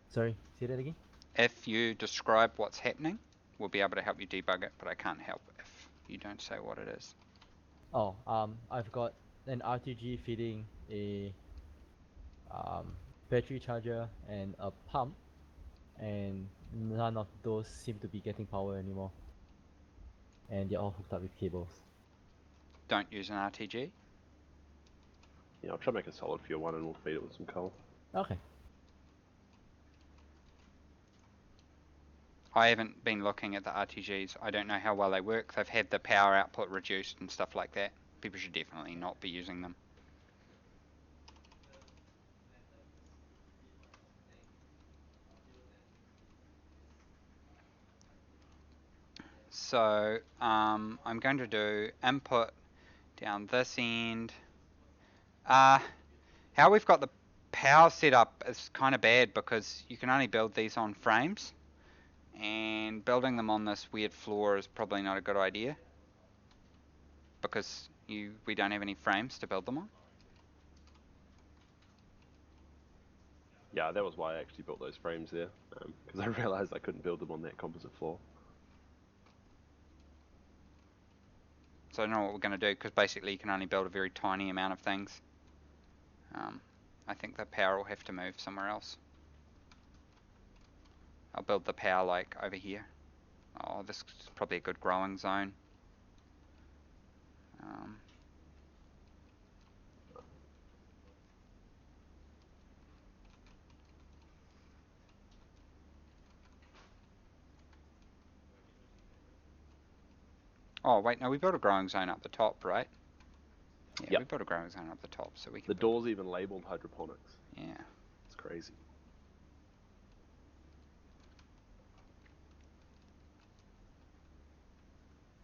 Sorry, say that again? if you describe what's happening, we'll be able to help you debug it, but I can't help if you don't say what it is. Oh, I've got an RTG feeding a battery charger and a pump, and none of those seem to be getting power anymore. And they're all hooked up with cables. Don't use an RTG. Yeah, I'll try to make a solid fuel one and we'll feed it with some coal. Okay. I haven't been looking at the RTGs. I don't know how well they work. They've had the power output reduced and stuff like that. People should definitely not be using them. So I'm going to do input down this end. How we've got the power set up is kind of bad because you can only build these on frames, and building them on this weird floor is probably not a good idea because we don't have any frames to build them on. Yeah, that was why I actually built those frames there, because I realized I couldn't build them on that composite floor. So I don't know what we're going to do because basically you can only build a very tiny amount of things. I think the power will have to move somewhere else. I'll build the power like over here. Oh, this is probably a good growing zone. Oh wait, no, we built a growing zone up the top, right? Yeah, Yep. we built a growing zone up the top, so we can. The door's even labeled hydroponics. Yeah. It's crazy.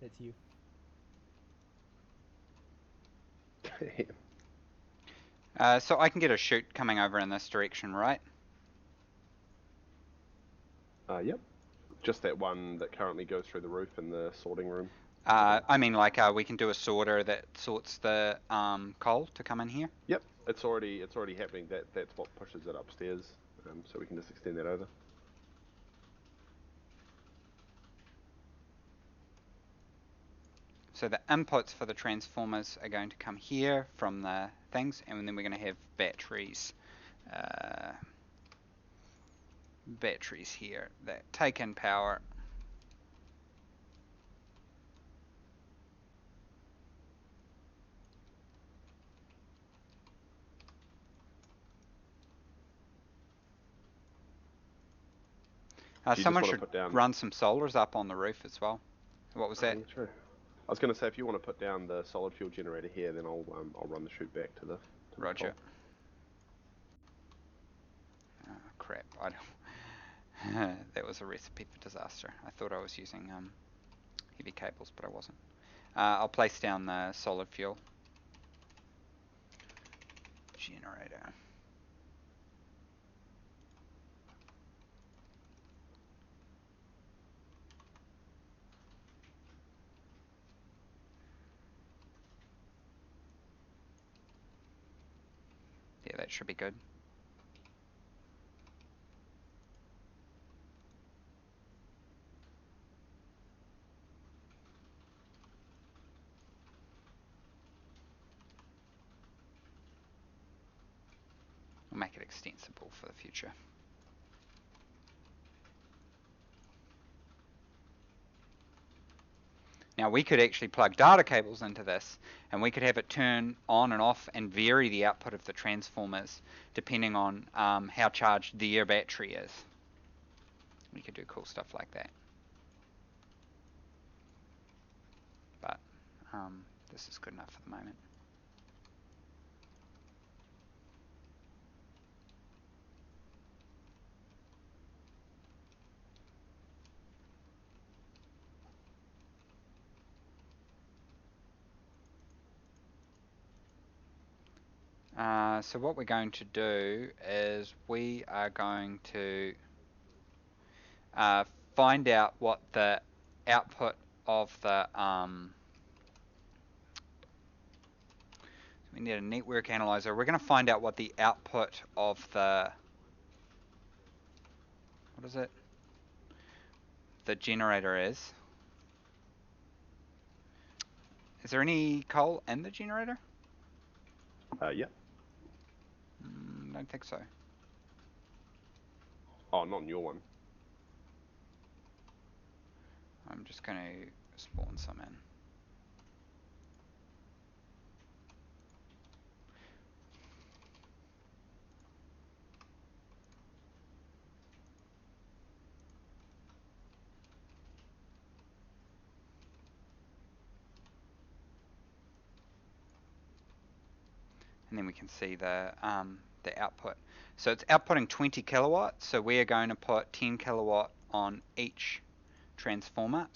That's you. So I can get a chute coming over in this direction, right? Yep. Just that one that currently goes through the roof in the sorting room. I mean, like we can do a sorter that sorts the coal to come in here. Yep. It's already happening. That's what pushes it upstairs. So we can just extend that over. So the inputs for the transformers are going to come here from the things, and then we're going to have batteries. Batteries here that take in power. Someone should run some solars up on the roof as well. What was that? Yeah, true. I was going to say, if you want to put down the solid fuel generator here, then I'll run the chute back to the. Roger. Oh, crap! I don't. That was a recipe for disaster. I thought I was using heavy cables, but I wasn't. I'll place down the solid fuel generator. Yeah, that should be good. We'll make it extensible for the future. Now we could actually plug data cables into this, and we could have it turn on and off and vary the output of the transformers depending on how charged their battery is. We could do cool stuff like that. But this is good enough for the moment. So what we're going to do is we are going to find out what the output of the we need a network analyzer. We're going to find out what the output of the what is it? The generator is. Is there any coal in the generator? Yeah. Don't think so. Oh, not in your one. I'm just going to spawn some in. and then we can see the output. So it's outputting 20 kilowatts, so we are going to put 10 kilowatt on each transformer.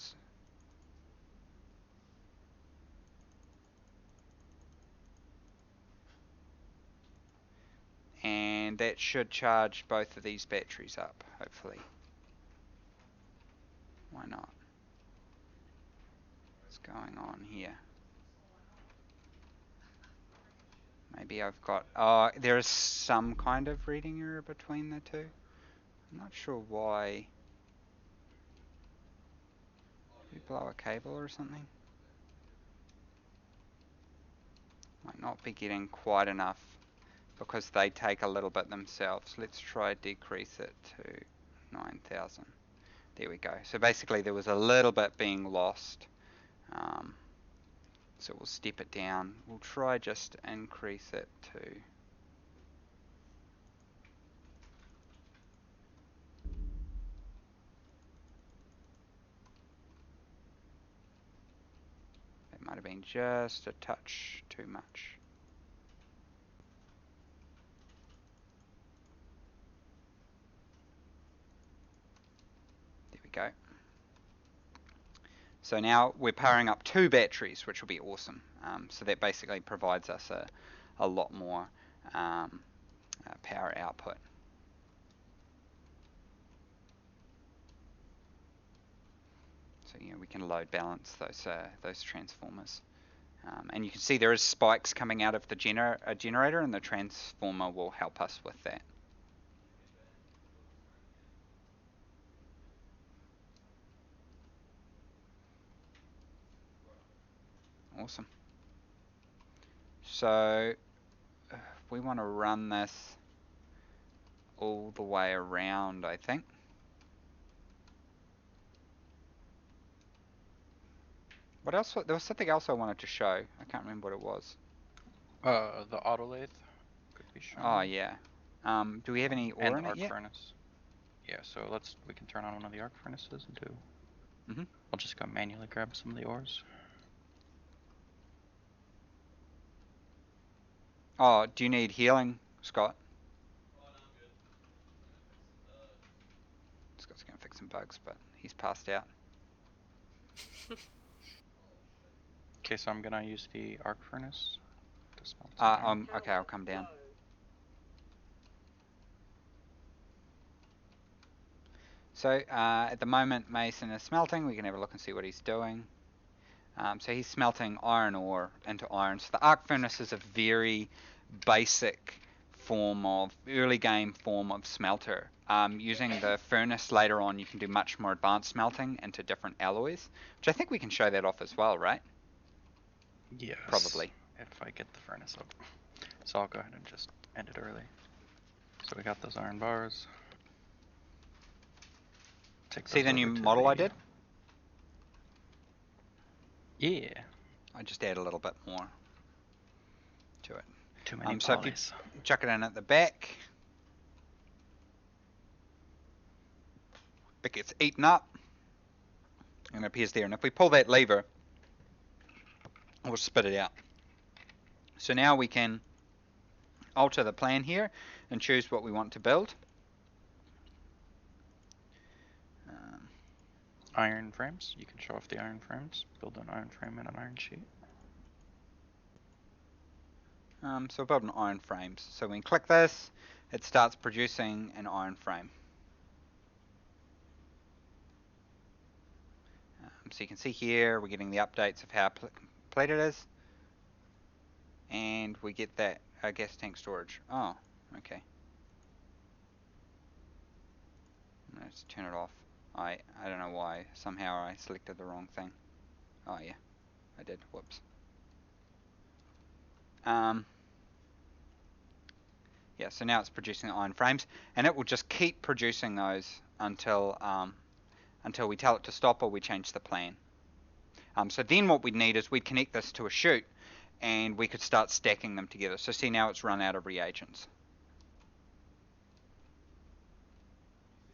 And that should charge both of these batteries up, hopefully. Why not? What's going on here? Maybe I've got... Oh, there is some kind of reading error between the two. I'm not sure why. Did we blow a cable or something? Might not be getting quite enough because they take a little bit themselves. Let's try decrease it to 9,000. There we go. So basically there was a little bit being lost. So we'll step it down. We'll try just to increase it to... It might have been just a touch too much. There we go. So now we're powering up 2 batteries, which will be awesome. So that basically provides us a lot more power output. So we can load balance those transformers. And you can see there is spikes coming out of the generator, and the transformer will help us with that. Awesome. So we want to run this all the way around, I think. What else? There was something else I wanted to show. I can't remember what it was. The autolathe could be shown. Oh yeah. Do we have any ore and in arc it yet? furnace. Yeah, so we can turn on one of the arc furnaces and do. Mhm. I'll just go manually grab some of the ores. Oh, do you need healing, Scott? Scott's gonna fix some bugs, but he's passed out. Okay, so I'm gonna use the arc furnace to smelt some iron. Okay, I'll come down. So at the moment, Mason is smelting. We can have a look and see what he's doing. So he's smelting iron ore into iron. So the arc furnace is a very basic form of early game form of smelter. Using the furnace later on, you can do much more advanced smelting into different alloys, which I think we can show that off as well, right? Yes. Probably. If I get the furnace up. So I'll go ahead and just end it early. So we got those iron bars. Take See those the new over to model I the- did? Yeah. I just add a little bit more to it. Too many So if you polys. chuck it in at the back, it gets eaten up and it appears there. And if we pull that lever, we'll spit it out. So now we can alter the plan here and choose what we want to build. Iron frames. You can show off the iron frames. Build an iron frame and an iron sheet. So we'll build an iron frame. So when we click this, it starts producing an iron frame. So you can see here we're getting the updates of how complete it is. And we get that gas tank storage. Oh, okay. Let's turn it off. I don't know why. Somehow I selected the wrong thing. Oh yeah, I did. Whoops. Yeah, so now it's producing iron frames, and it will just keep producing those until we tell it to stop or we change the plan. So then what we'd need is we'd connect this to a chute, and we could start stacking them together. So see, now it's run out of reagents.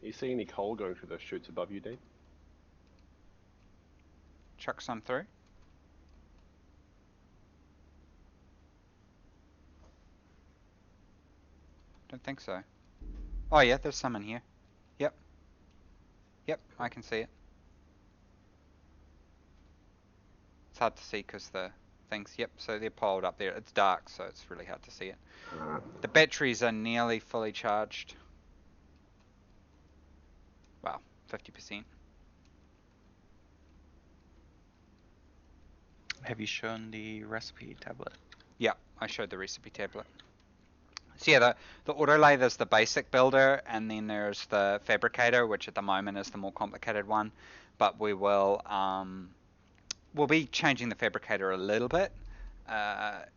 Are you seeing any coal going through those chutes above you, Dean? Chuck some through. Don't think so. Oh yeah, there's some in here. Yep. Yep, I can see it. It's hard to see because the things, yep, so they're piled up there. It's dark, so it's really hard to see it. Alright. The batteries are nearly fully charged. Wow, 50%. Have you shown the recipe tablet? Yeah, I showed the recipe tablet. So yeah, the autolathe is the basic builder, and then there's the fabricator, which at the moment is the more complicated one. But we will we'll be changing the fabricator a little bit,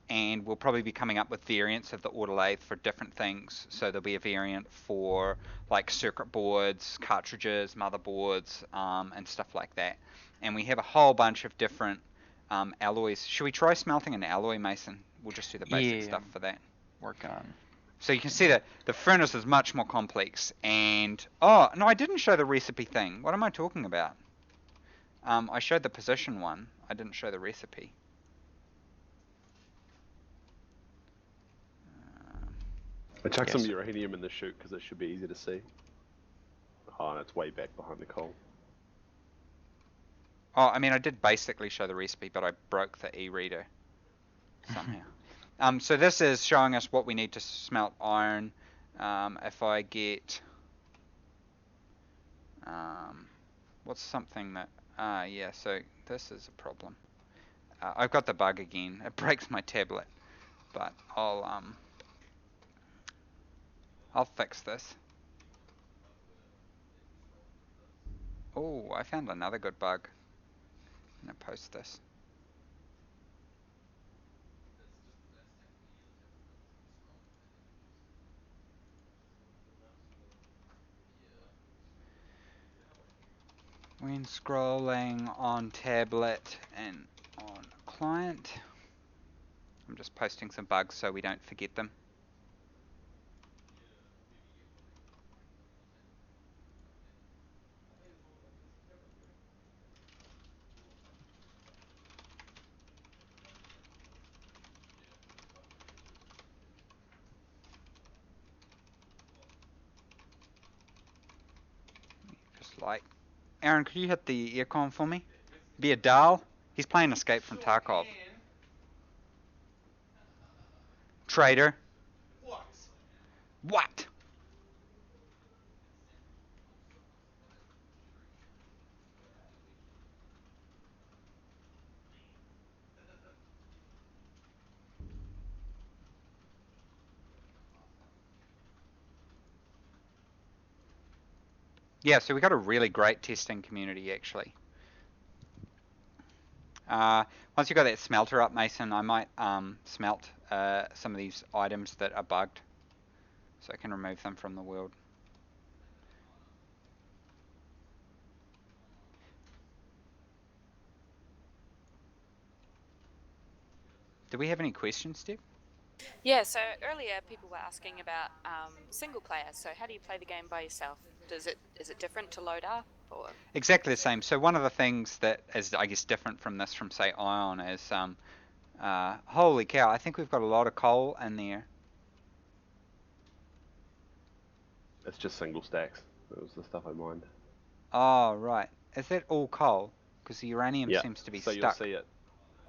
and we'll probably be coming up with variants of the autolathe for different things. So there'll be a variant for like circuit boards, cartridges, motherboards, and stuff like that. And we have a whole bunch of different alloys. Should we try smelting an alloy, Mason? We'll just do the basic stuff for that. Working on. So you can see that the furnace is much more complex. And oh no, I didn't show the recipe thing. What am I talking about? I showed the position one. I didn't show the recipe. I chuck some Yes. uranium in the chute because it should be easy to see. Oh, and it's way back behind the coal. Oh, I mean, I did basically show the recipe, but I broke the e-reader somehow. So this is showing us what we need to smelt iron. If I get, what's something that, yeah, so this is a problem. I've got the bug again. It breaks my tablet, but I'll fix this. Oh, I found another good bug. I'm gonna post this. When scrolling on tablet and on client, I'm just posting some bugs so we don't forget them. Just like, Aaron, could you hit the aircon for me? Be a Dahl. He's playing Escape from Tarkov. Traitor. What? Yeah, so we got a really great testing community actually. Once you got that smelter up, Mason, I might smelt some of these items that are bugged, so I can remove them from the world. Do we have any questions, Steve? Yeah, so earlier people were asking about single player. So how do you play the game by yourself? Is it different to load up or? Exactly the same. So one of the things that is, I guess, different from this, from say Ion, is holy cow! I think we've got a lot of coal in there. It's just single stacks. That was the stuff I mined. Oh right, is that all coal? Because the uranium Yeah, seems to be so stuck. you'll see it.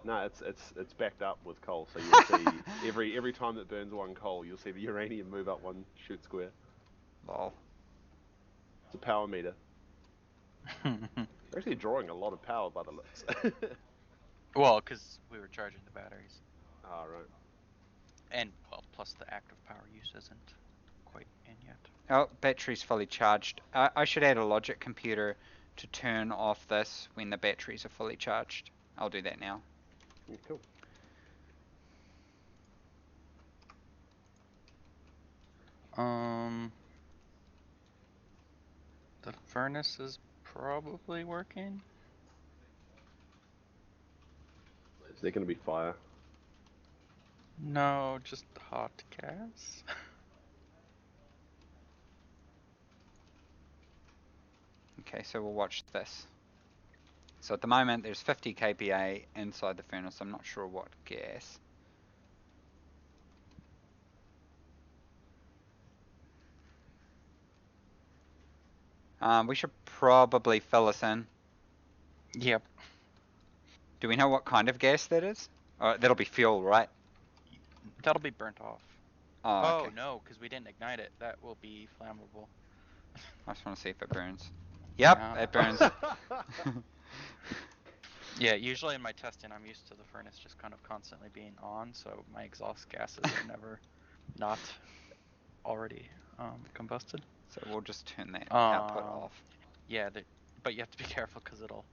No, it's backed up with coal, so you'll see every time that burns one coal, you'll see the uranium move up one chute square. Lol. It's a power meter. We're actually drawing a lot of power by the looks. Well, because we were charging the batteries. Ah, right. And, well, plus the active power use isn't quite in yet. Oh, battery's fully charged. I should add a logic computer to turn off this when the batteries are fully charged. I'll do that now. Yeah, cool. The furnace is probably working. Is there going to be fire? No, just hot gas. Okay, so we'll watch this. So at the moment there's 50 kPa inside the furnace. I'm not sure what gas. We should probably fill this in. Yep. Do we know what kind of gas that is? That'll be fuel, right? That'll be burnt off. Oh, okay. No, because we didn't ignite it. That will be flammable. I just want to see if it burns. Yep, No. it burns. Yeah, usually in my testing, I'm used to the furnace just kind of constantly being on, so my exhaust gases are never not already combusted. So we'll just turn that output off. Yeah, but you have to be careful because it'll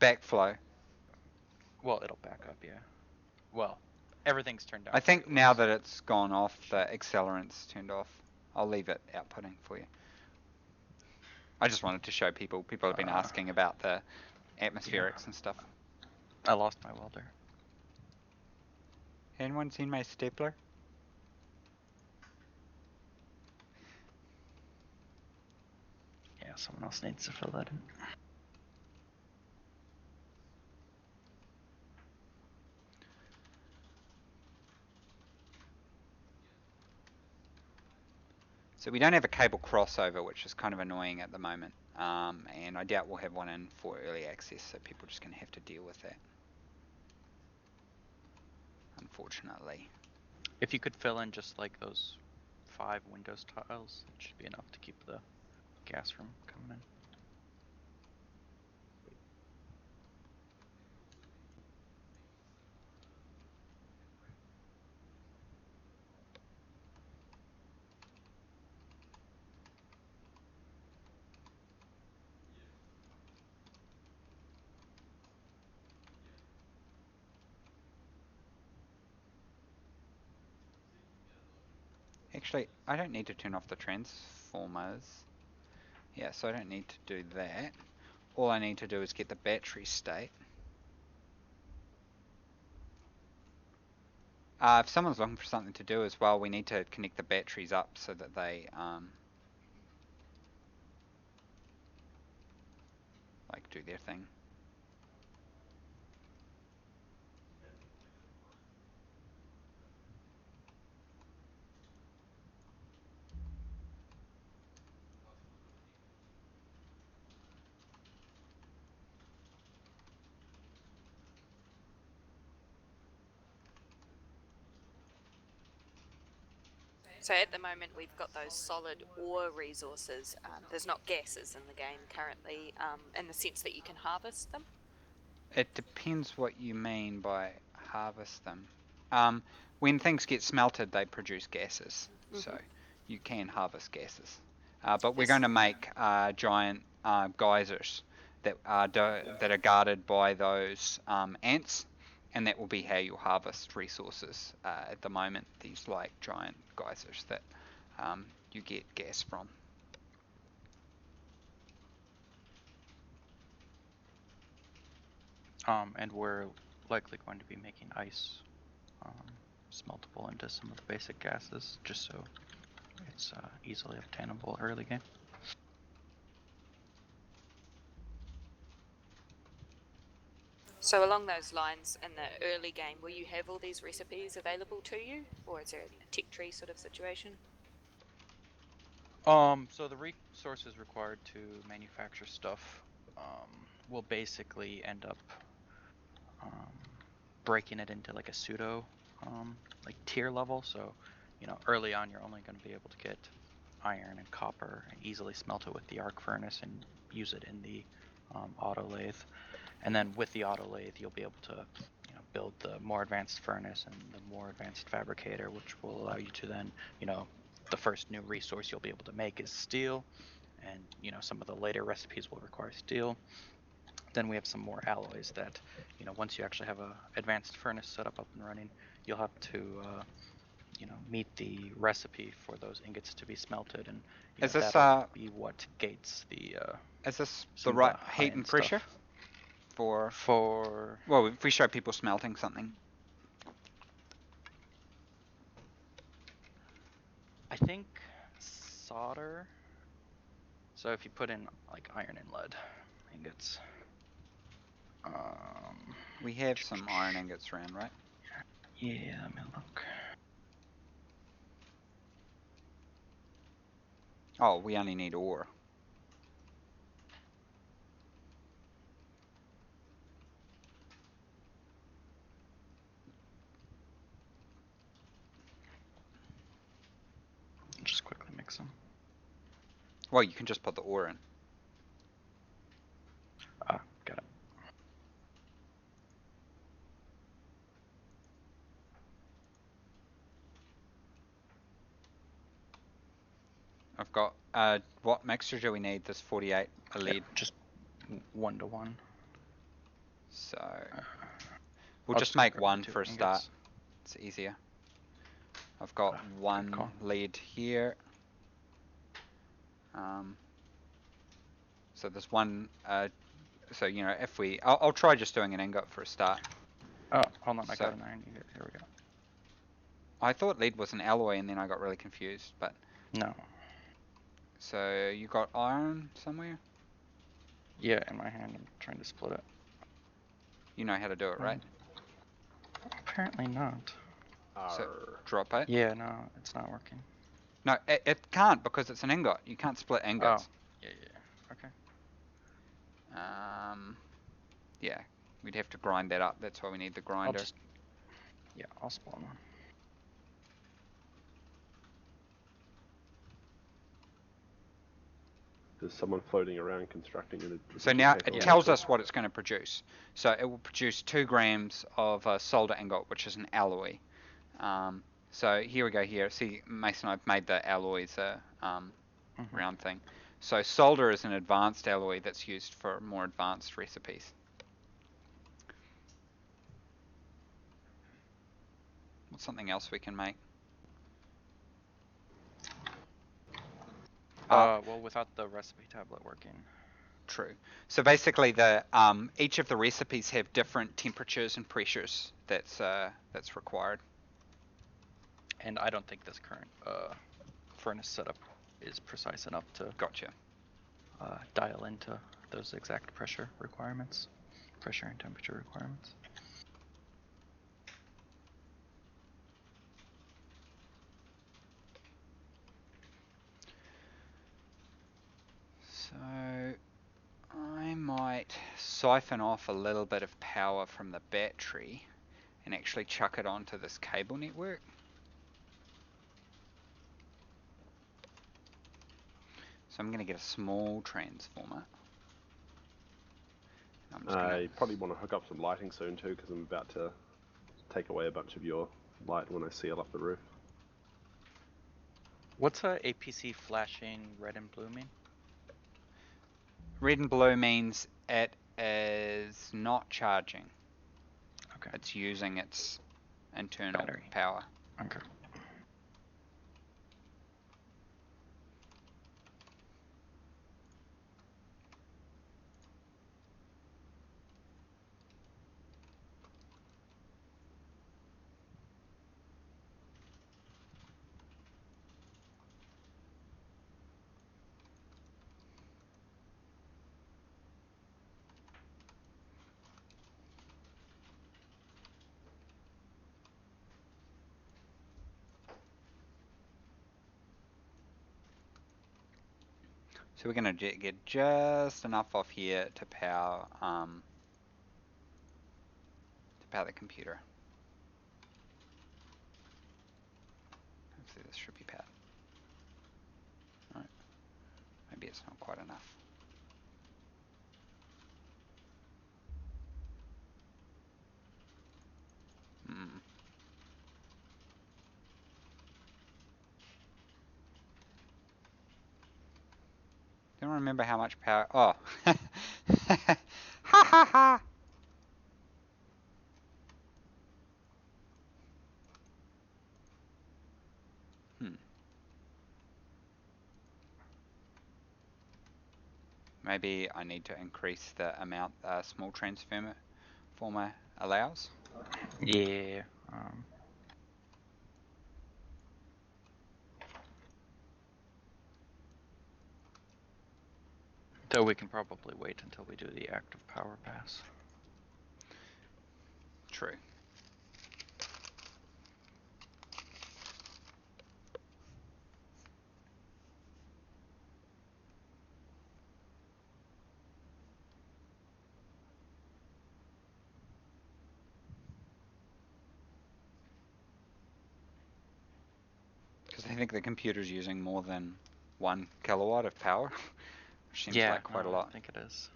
Backflow. back up. Yeah. Well, everything's turned down. I think now that it's gone off, the accelerant's turned off. I'll leave it outputting for you. I just wanted to show people. People have been asking about the atmospherics and stuff. I lost my welder. Anyone seen my stapler? Yeah, someone else needs to fill that in. So we don't have a cable crossover, which is kind of annoying at the moment. And I doubt we'll have one in for early access, so people are just going to have to deal with that. Unfortunately. If you could fill in just like those 5 Windows tiles, it should be enough to keep the gas from coming in. Actually, I don't need to turn off the transformers. Yeah, so I don't need to do that. All I need to do is get the battery state. If someone's looking for something to do as well, we need to connect the batteries up so that they like do their thing. So at the moment we've got those solid ore resources. There's not gases in the game currently, in the sense that you can harvest them. It depends what you mean by harvest them. When things get smelted, they produce gases, so you can harvest gases. But we're going to make giant geysers that are guarded by those ants, and that will be how you harvest resources. At the moment, these like giant geysers that you get gas from. And we're likely going to be making ice smeltable into some of the basic gases, just so it's easily obtainable early game. So along those lines, in the early game, will you have all these recipes available to you, or is there a tech tree sort of situation? So the resources required to manufacture stuff will basically end up breaking it into like a pseudo like tier level. So, you know, early on you're only going to be able to get iron and copper and easily smelt it with the arc furnace and use it in the autolathe. And then with the autolathe, you'll be able to, you know, build the more advanced furnace and the more advanced fabricator, which will allow you to then, you know, the first new resource you'll be able to make is steel, and you know some of the later recipes will require steel. Then we have some more alloys that, you know, once you actually have a advanced furnace set up and running, you'll have to, you know, meet the recipe for those ingots to be smelted, and you Is know, this that'll be what gates the. Is this the some of right the heat and high-end pressure stuff. for? Well, if we show people smelting something. I think solder. So if you put in like iron and lead ingots. We have some iron ingots around, right? Yeah, let me look. Oh, we only need ore. fix them. Well, you can just put the ore in. Ah, got it. I've got, what mixture do we need? This 48, a lead. Yeah, just 1 to 1. So, I'll we'll just go make grab the one 2 for a start. ingots. It's easier. I've got Good one call. lead here. So there's one, so, you know, if we, I'll try just doing an ingot for a start. Oh, hold on, I So- got an iron ingot. Here we go. I thought lead was an alloy and then I got really confused, but, No. so you got iron somewhere? Yeah, in my hand, I'm trying to split it. You know how to do it, right? Apparently not. So Arr. drop it. Yeah, no, it's not working. No, it can't because it's an ingot. You can't split ingots. Yeah, okay. Yeah, we'd have to grind that up. That's why we need the grinder. I'll spawn one. There's someone floating around constructing it. So now it tells us what it's going to produce. So it will produce 2 grams of solder ingot, which is an alloy. So here we go here. See, Mason, I've made the alloys a round thing. So solder is an advanced alloy that's used for more advanced recipes. What's something else we can make? Well, without the recipe tablet working. True. So basically, the each of the recipes have different temperatures and pressures that's required. And I don't think this current furnace setup is precise enough to Gotcha. dial into those exact pressure requirements, pressure and temperature requirements. So I might siphon off a little bit of power from the battery and actually chuck it onto this cable network. So I'm going to get a small transformer. I'm just I probably want to hook up some lighting soon too, because I'm about to take away a bunch of your light when I seal up the roof. What's a APC flashing red and blue mean? Red and blue means it is not charging. Okay. It's using its internal Battery. power. Okay. So we're going to get just enough off here to power the computer. Hopefully this should be powered. Alright. Maybe it's not quite enough. Don't remember how much power. Oh. Ha ha ha. Maybe I need to increase the amount small transformer allows. Yeah. Though we can probably wait until we do the active power pass. True. Because Because I think the computer's using more than 1 kilowatt of power, which seems Yeah, like quite a no, lot. I think it is.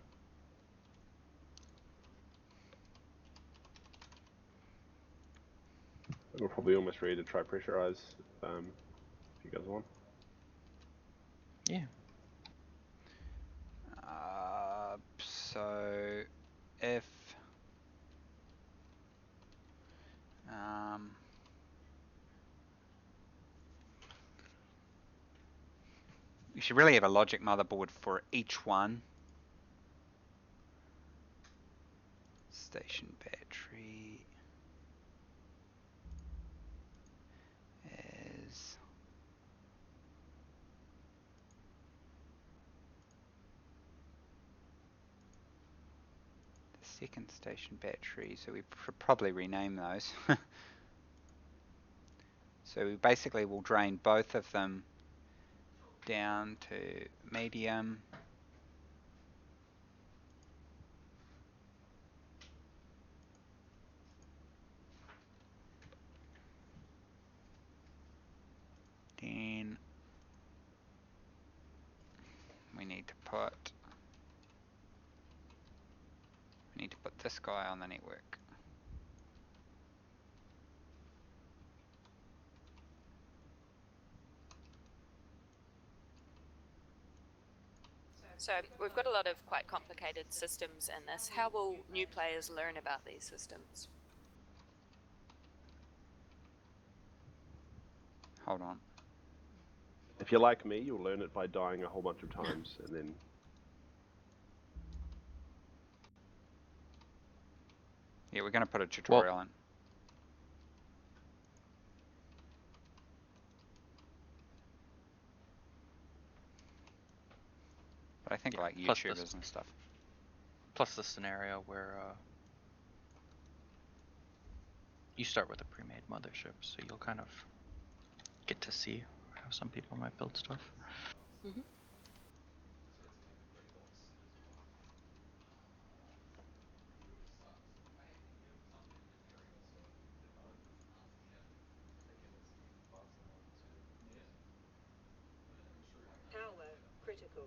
We're probably almost ready to try pressurize if you guys want. Yeah. So if you should really have a logic motherboard for each one. Station battery is the second station battery, so we should probably rename those. So we basically will drain both of them down to medium. Then we need to put this guy on the network. So we've got a lot of quite complicated systems in this. How will new players learn about these systems? Hold on. If you're like me, you'll learn it by dying a whole bunch of times, and then Yeah, we're going to put a tutorial in. But I think like plus YouTubers and stuff. Plus the scenario where you start with a pre-made mothership, so you'll kind of get to see how some people might build stuff. Mm-hmm. Power critical.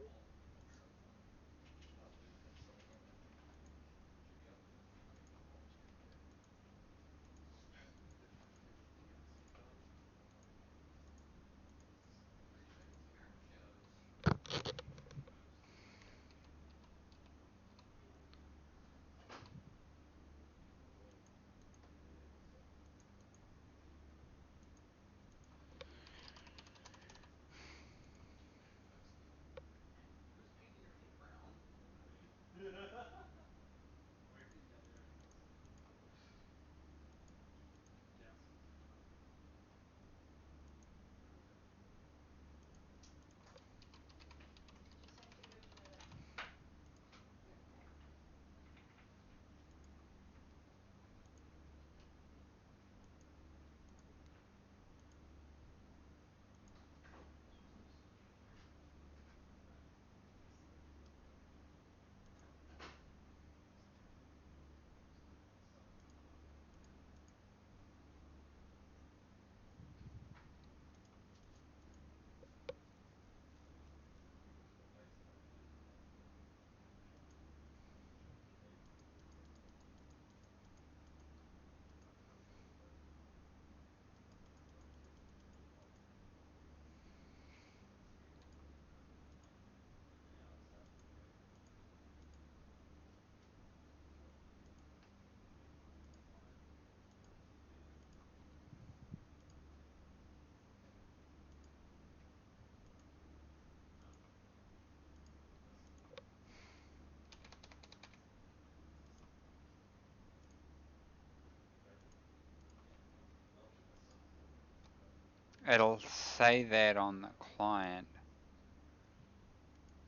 It'll say that on the client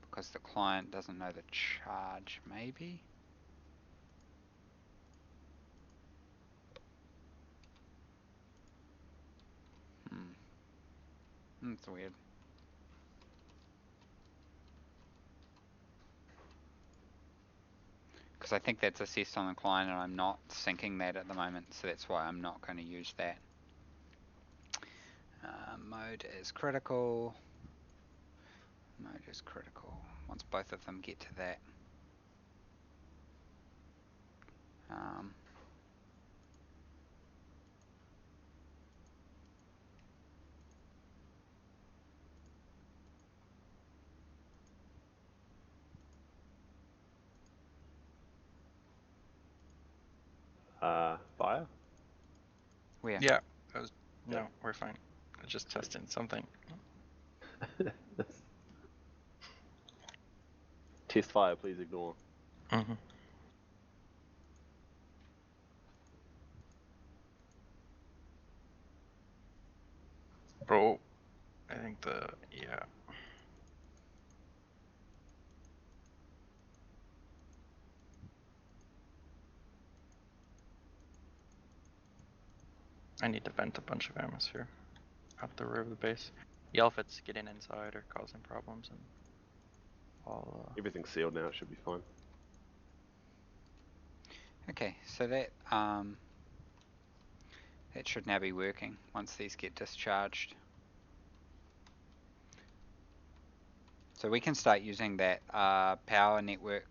because the client doesn't know the charge, maybe? That's weird. Because I think that's assessed on the client and I'm not syncing that at the moment, so that's why I'm not going to use that. Mode is critical. Mode is critical. Once both of them get to that. Fire? Where? Yeah. That was, Yeah. no, we're fine. I just testing something. Test fire, please ignore. Mm-hmm. Oh, I think yeah. I need to vent a bunch of atmosphere out the rear of the base. Yell if it's getting inside or causing problems, and I'll. Everything's sealed now, it should be fine. Okay, so that should now be working once these get discharged. So we can start using that power network.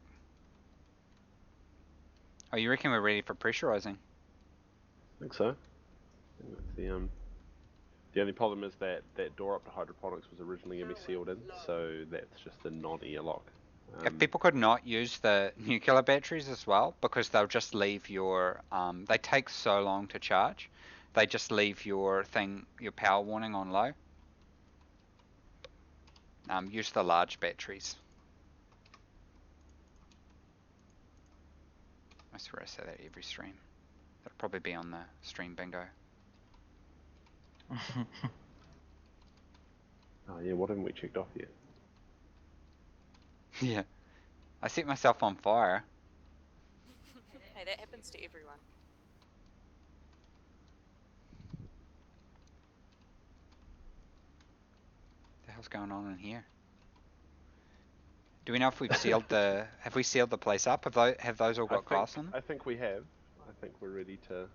Oh, you reckon we're ready for pressurizing? I think so. The only problem is that that door up to hydroponics was originally going to be sealed in, so that's just a non-airlock. If people could not use the nuclear batteries as well, because they'll just leave your, they take so long to charge, they just leave your power warning on low. Use the large batteries. I swear I say that every stream. That'll probably be on the stream bingo. Oh yeah, what haven't we checked off yet? Yeah. I set myself on fire. Hey, that happens to everyone. What the hell's going on in here? Do we know if we've sealed the? Have we sealed the place up? Have those all got glass on them? I think we have. I think we're ready to.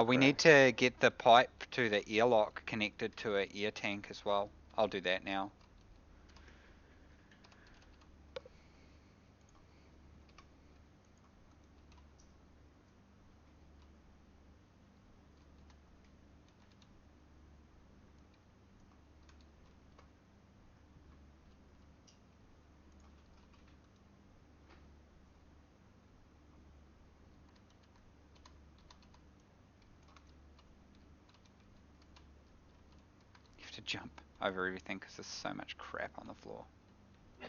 We need to get the pipe to the airlock connected to an air tank as well. I'll do that now. You have to jump over everything because there's so much crap on the floor.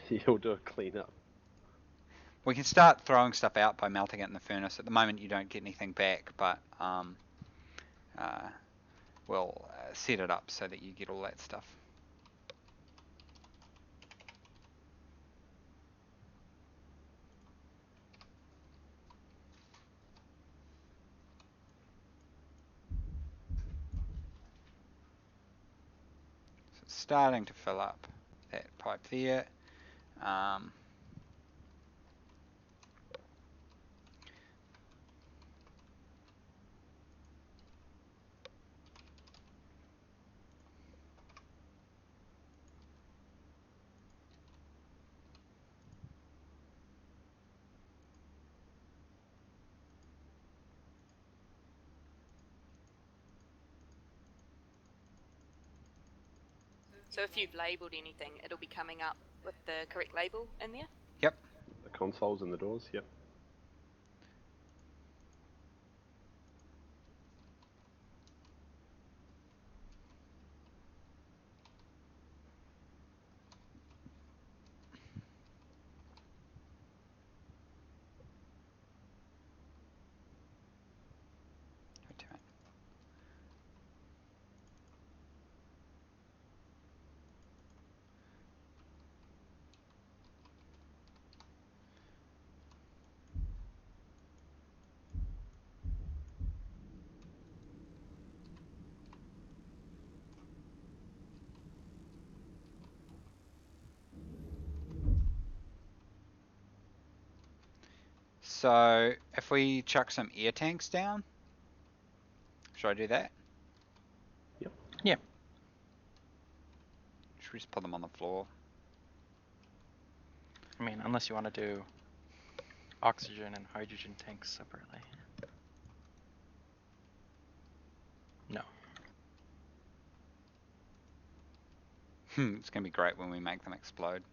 You'll do a cleanup. We can start throwing stuff out by melting it in the furnace. At the moment you don't get anything back, but we'll set it up so that you get all that stuff. So it's starting to fill up that pipe there. So if you've labelled anything, it'll be coming up with the correct label in there? Yep. The consoles and the doors. Yep. So if we chuck some air tanks down, should I do that? Yeah. Should we just put them on the floor? I mean, unless you want to do oxygen and hydrogen tanks separately. No. It's gonna be great when we make them explode.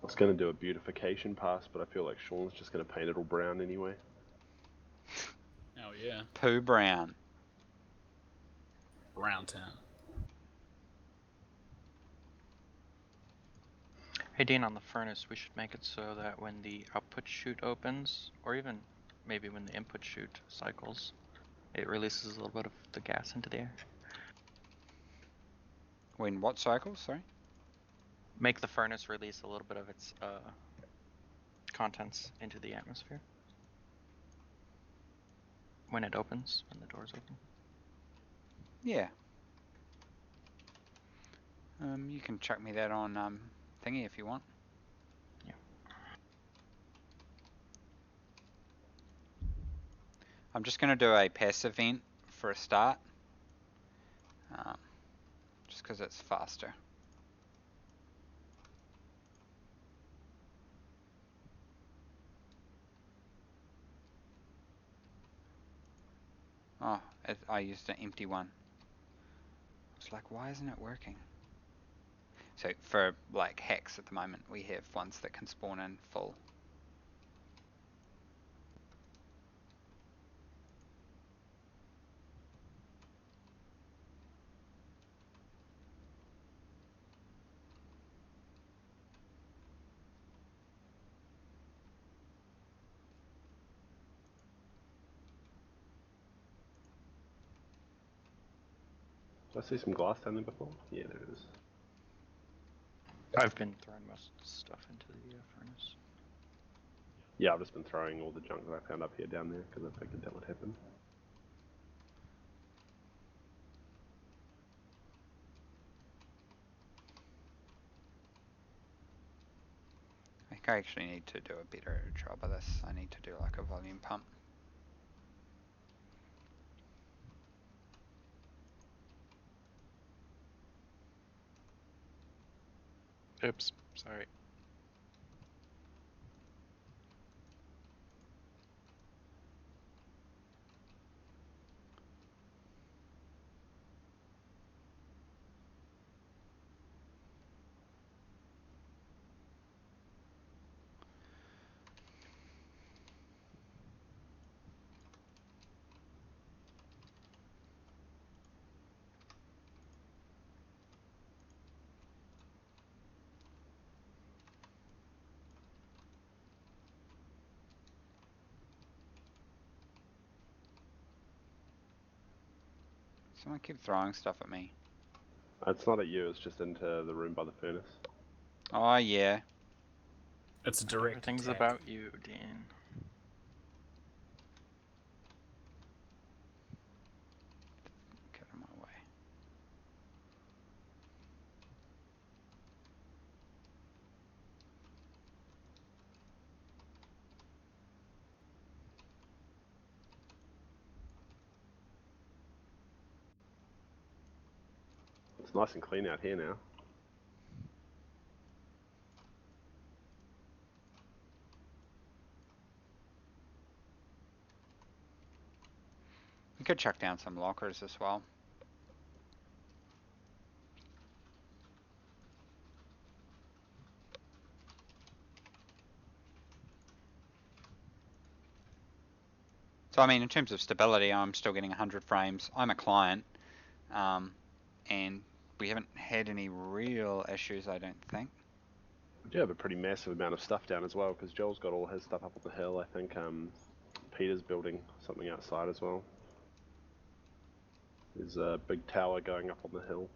I was going to do a beautification pass, but I feel like Sean's just going to paint it all brown anyway. Oh yeah, Poo brown. Brown Town. Hey Dean, on the furnace, we should make it so that when the output chute opens, or even maybe when the input chute cycles, it releases a little bit of the gas into the air. When what cycles? Sorry. Make the furnace release a little bit of its contents into the atmosphere. When it opens, when the doors open. Yeah. You can chuck me that on thingy if you want. Yeah. I'm just gonna do a passive vent for a start. Just because it's faster. Oh, I used an empty one. It's like, why isn't it working? So for like hacks at the moment, we have ones that can spawn in full. Did I see some glass down there before? Yeah, there it is. I've been throwing most stuff into the furnace. Yeah, I've just been throwing all the junk that I found up here down there because I figured that would happen. I think I actually need to do a better job of this. I need to do like a volume pump. Oops, sorry. Someone keep throwing stuff at me. It's not at you, it's just into the room by the furnace. Oh yeah. It's a direct Everything's attack. about you, Dean. Get in my way. It's nice and clean out here now. We could chuck down some lockers as well. So I mean, in terms of stability, I'm still getting 100 frames. I'm a client, and we haven't had any real issues, I don't think. We do have a pretty massive amount of stuff down as well, because Joel's got all his stuff up on the hill. I think Peter's building something outside as well. There's a big tower going up on the hill.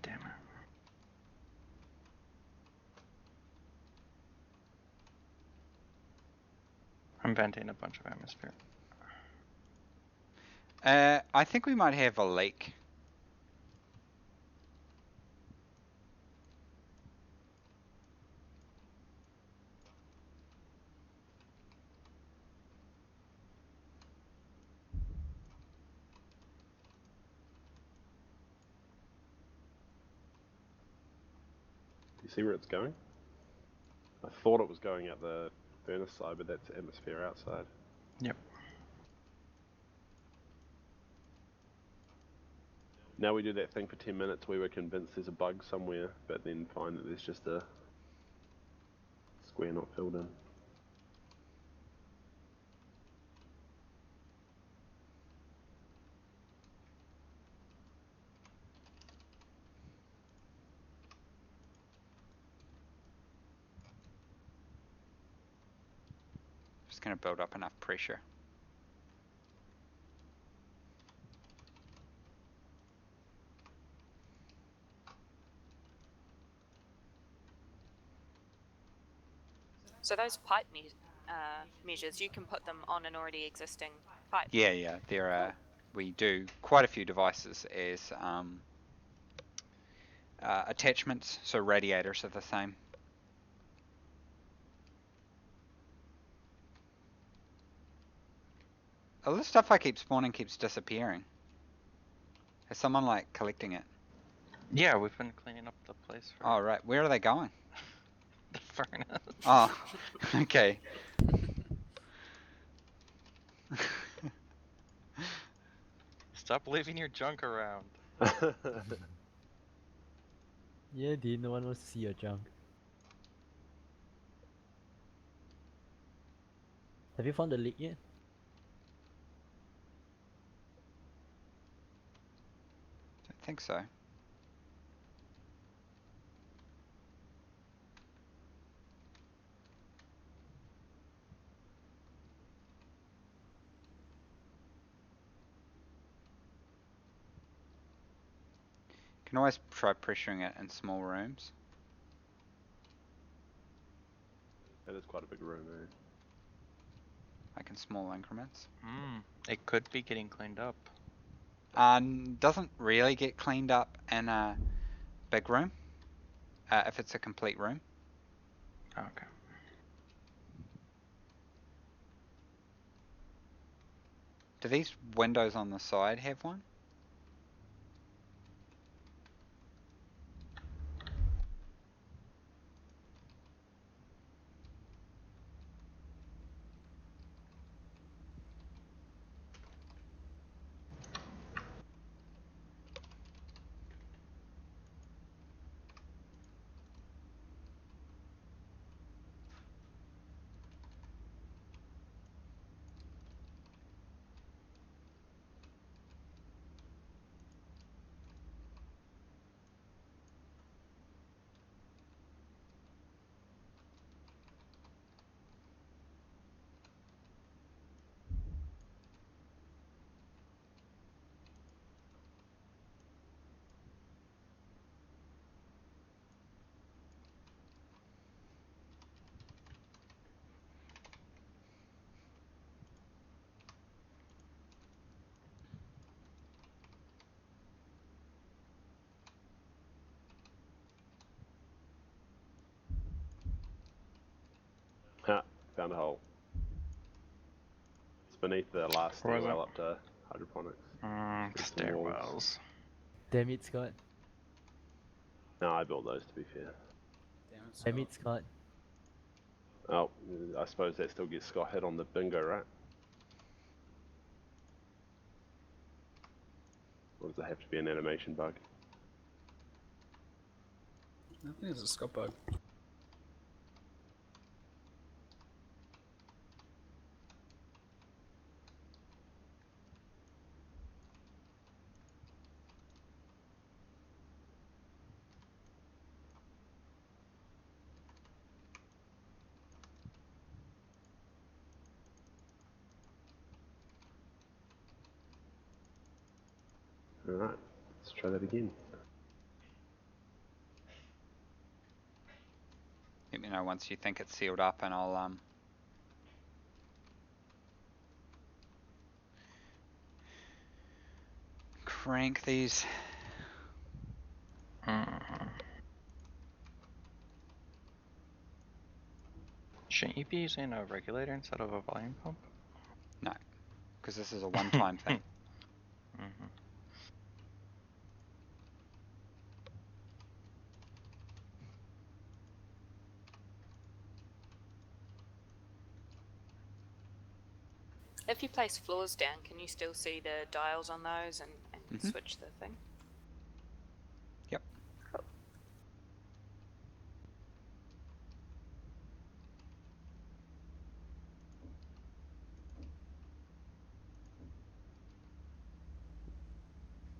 damn it. I'm venting a bunch of atmosphere. I think we might have a leak. Do you see where it's going? I thought it was going out the furnace side, but that's atmosphere outside. Yep. Now we do that thing for 10 minutes where we're convinced there's a bug somewhere, but then find that there's just a square not filled in. Just going to build up enough pressure. So those pipe measures, you can put them on an already existing pipe. Yeah, there are. We do quite a few devices as attachments, so radiators are the same. All the stuff I keep spawning keeps disappearing. Is someone like collecting it? Yeah, we've been cleaning up the place for Oh right, where are they going? the furnace. Oh, okay. Stop leaving your junk around. Yeah, dude, no one wants to see your junk. Have you found the leak yet? Don't think so. Can always try pressuring it in small rooms. That is quite a big room, eh? Like in small increments. It could be getting cleaned up. Doesn't really get cleaned up in a big room. If it's a complete room. Okay. Do these windows on the side have one? Ha, found a hole. It's beneath the last Where was stairwell it? up to hydroponics. There's some walls. Stairwells. Damn it, Scott. No, I built those to be fair. Damn it, Damn it, Scott. Scott. Oh, I suppose that still gets Scott hit on the bingo, right? Or does it have to be an animation bug? I think it's a Scott bug. Alright, let's try that again. know, once you think it's sealed up, and I'll crank these. Shouldn't you be using a regulator instead of a volume pump? No, because this is a one-time thing. If you place floors down, can you still see the dials on those and Mhm. switch the thing? Yep. Cool.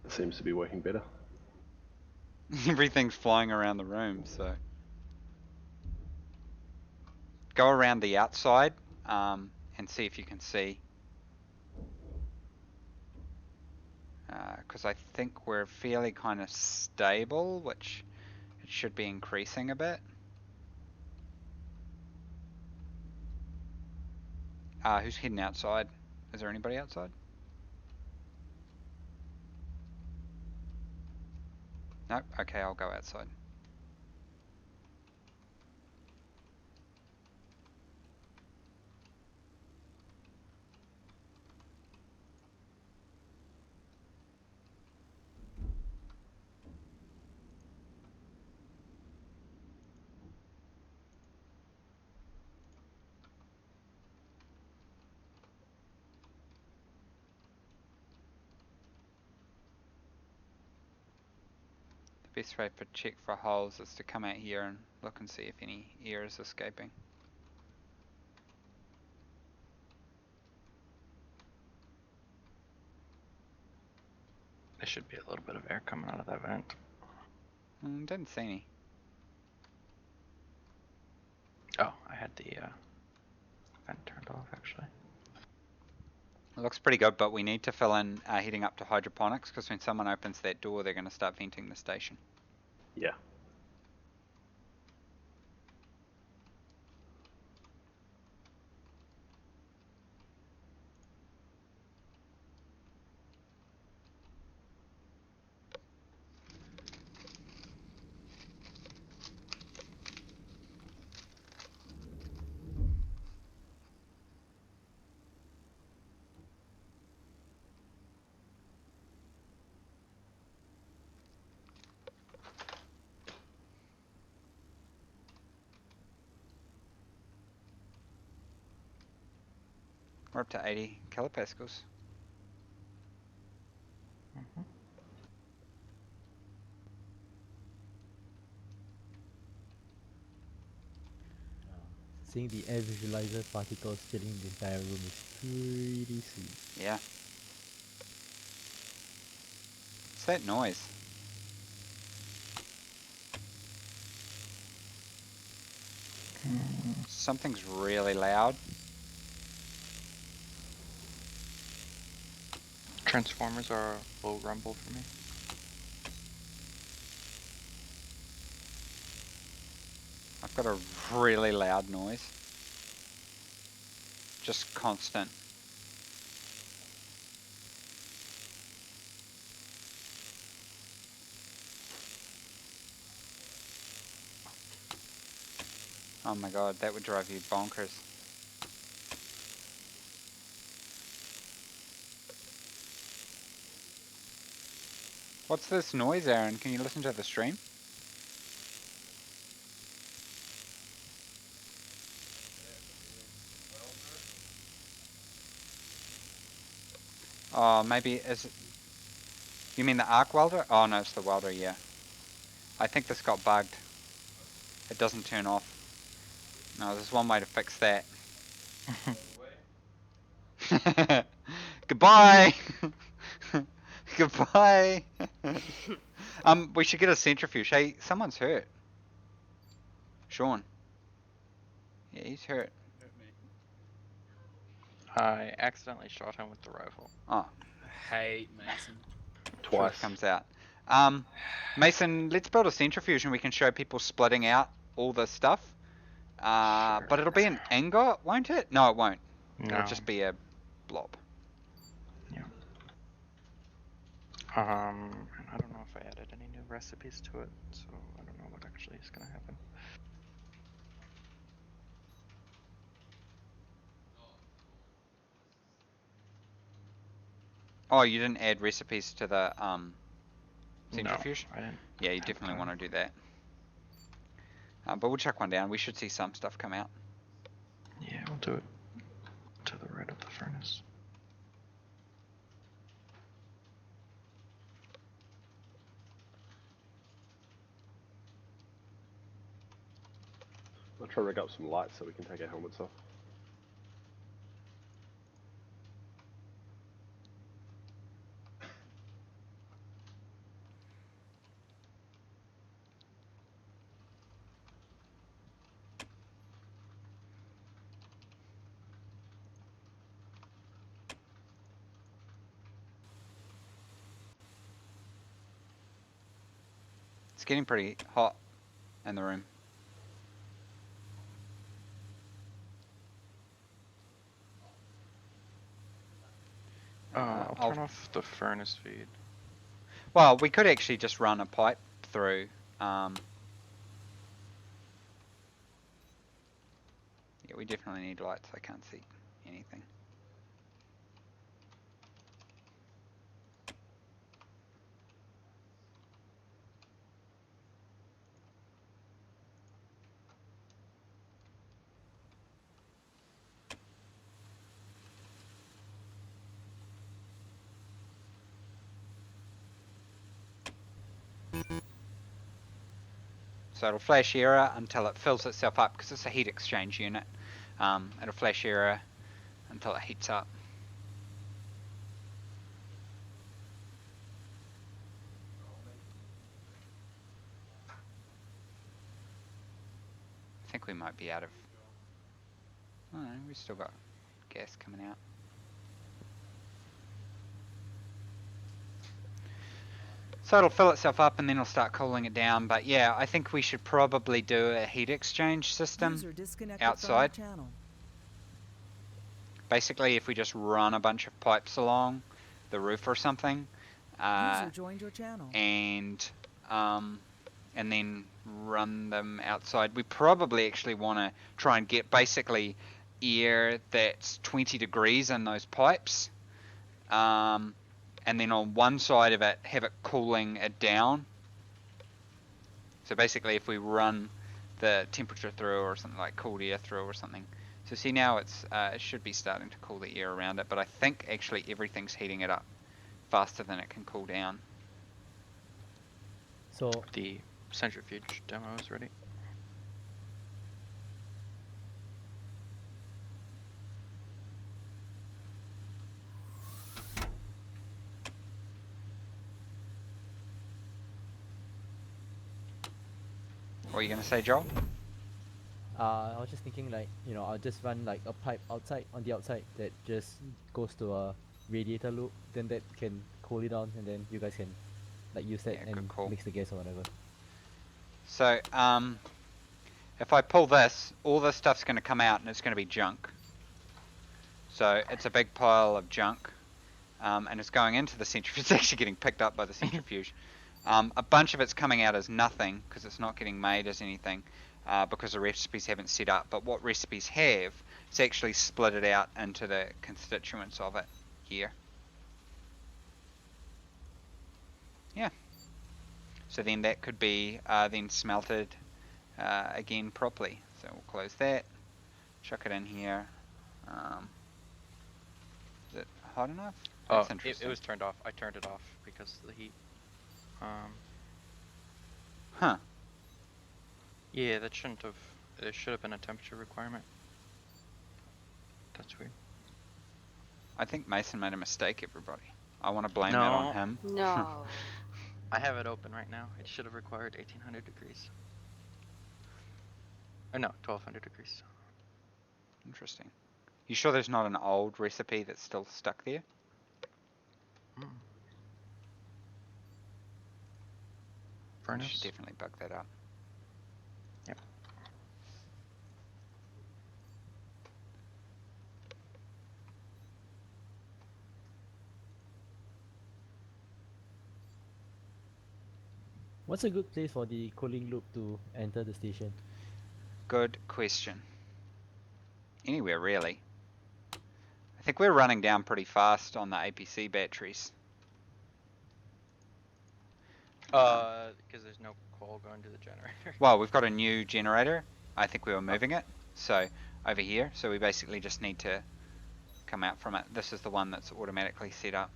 It seems to be working better. Everything's flying around the room, so. Go around the outside and see if you can see. Because I think we're fairly kind of stable, which it should be increasing a bit. Who's heading outside? Is there anybody outside? Nope. Okay, I'll go outside. The best way for check for holes is to come out here and look and see if any air is escaping. There should be a little bit of air coming out of that vent. Didn't see any. Oh, I had the vent turned off actually. It looks pretty good, but we need to fill in heading up to hydroponics, because when someone opens that door, they're going to start venting the station. Yeah. We're up to 80 kilopascals. Seeing the air visualizer particles filling the entire room is pretty sweet. Yeah. What's that noise? Something's really loud. Transformers are a low rumble for me. I've got a really loud noise. Just constant. Oh my god, that would drive you bonkers. What's this noise, Aaron? Can you listen to the stream? Oh, maybe is it... You mean the arc welder? Oh no, it's the welder, yeah. I think this got bugged. It doesn't turn off. No, there's one way to fix that. Goodbye! Goodbye! We should get a centrifuge. Hey, someone's hurt. Sean. Yeah, he's hurt. I accidentally shot him with the rifle. Oh, Hate Mason. Twice. truth comes out. Mason, let's build a centrifuge and we can show people splitting out all this stuff. But it'll be an ingot, won't it? No, it won't. No. It'll just be a blob. Yeah. And I don't know if I added any new recipes to it, so I don't know what actually is gonna happen. Oh, you didn't add recipes to the centrifuge? No, I didn't. Yeah, you have definitely time. want to do that. But we'll chuck one down. We should see some stuff come out. Yeah, we'll do it to the right of the furnace. I'll try to rig up some lights so we can take our helmets off. It's getting pretty hot in the room. I'll I'll- turn off the furnace feed. Well, we could actually just run a pipe through. Yeah, we definitely need lights. I can't see anything. So it'll flash error until it fills itself up because it's a heat exchange unit. It'll flash error until it heats up. I think we might be out of... Oh no, we've still got gas coming out. So it'll fill itself up and then it'll start cooling it down. But yeah, I think we should probably do a heat exchange system outside. Basically, if we just run a bunch of pipes along the roof or something, joined your channel. and then run them outside. We probably actually want to try and get basically air that's 20 degrees in those pipes. And then on one side of it, have it cooling it down. So basically, if we run the temperature through or something like cooled air through or something. So see now it should be starting to cool the air around it, but I think actually everything's heating it up faster than it can cool down. So The centrifuge demo is ready. What are you going to say, Joel? I was just thinking like, I'll just run like a pipe outside on the outside that just goes to a radiator loop, then that can cool it down, and then you guys can like use that Yeah, good and call. mix the gas or whatever. So, if I pull this, all this stuff's going to come out and it's going to be junk. So it's a big pile of junk, and it's going into the centrifuge. It's actually getting picked up by the centrifuge. A bunch of it's coming out as nothing because it's not getting made as anything because the recipes haven't set up. But what recipes have, it's actually split it out into the constituents of it here. Yeah. So then that could be then smelted again properly. So we'll close that, chuck it in here. Is it hot enough? Oh, That's it interesting. was turned off. I turned it off because of the heat. Huh. Yeah, that shouldn't have. There should have been a temperature requirement. That's weird. I think Mason made a mistake, everybody. I want to blame that on No. him. No. I have it open right now. It should have required 1800 degrees. Or no, 1200 degrees. Interesting. You sure there's not an old recipe that's still stuck there? Mm. We Furnace. should definitely bug that up. Yep. What's a good place for the cooling loop to enter the station? Good question. Anywhere really. I think we're running down pretty fast on the APC batteries. Because there's no coal going to the generator. Well, we've got a new generator. I think we were moving it. So over here. So we basically just need to come out from it. This is the one that's automatically set up.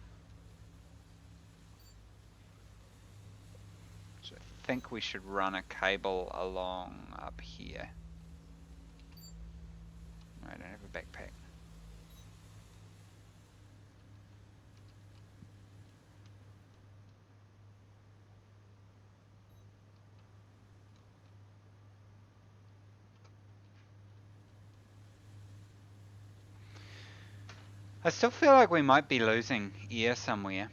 So I think we should run a cable along up here. I don't have a backpack. I still feel like we might be losing air somewhere.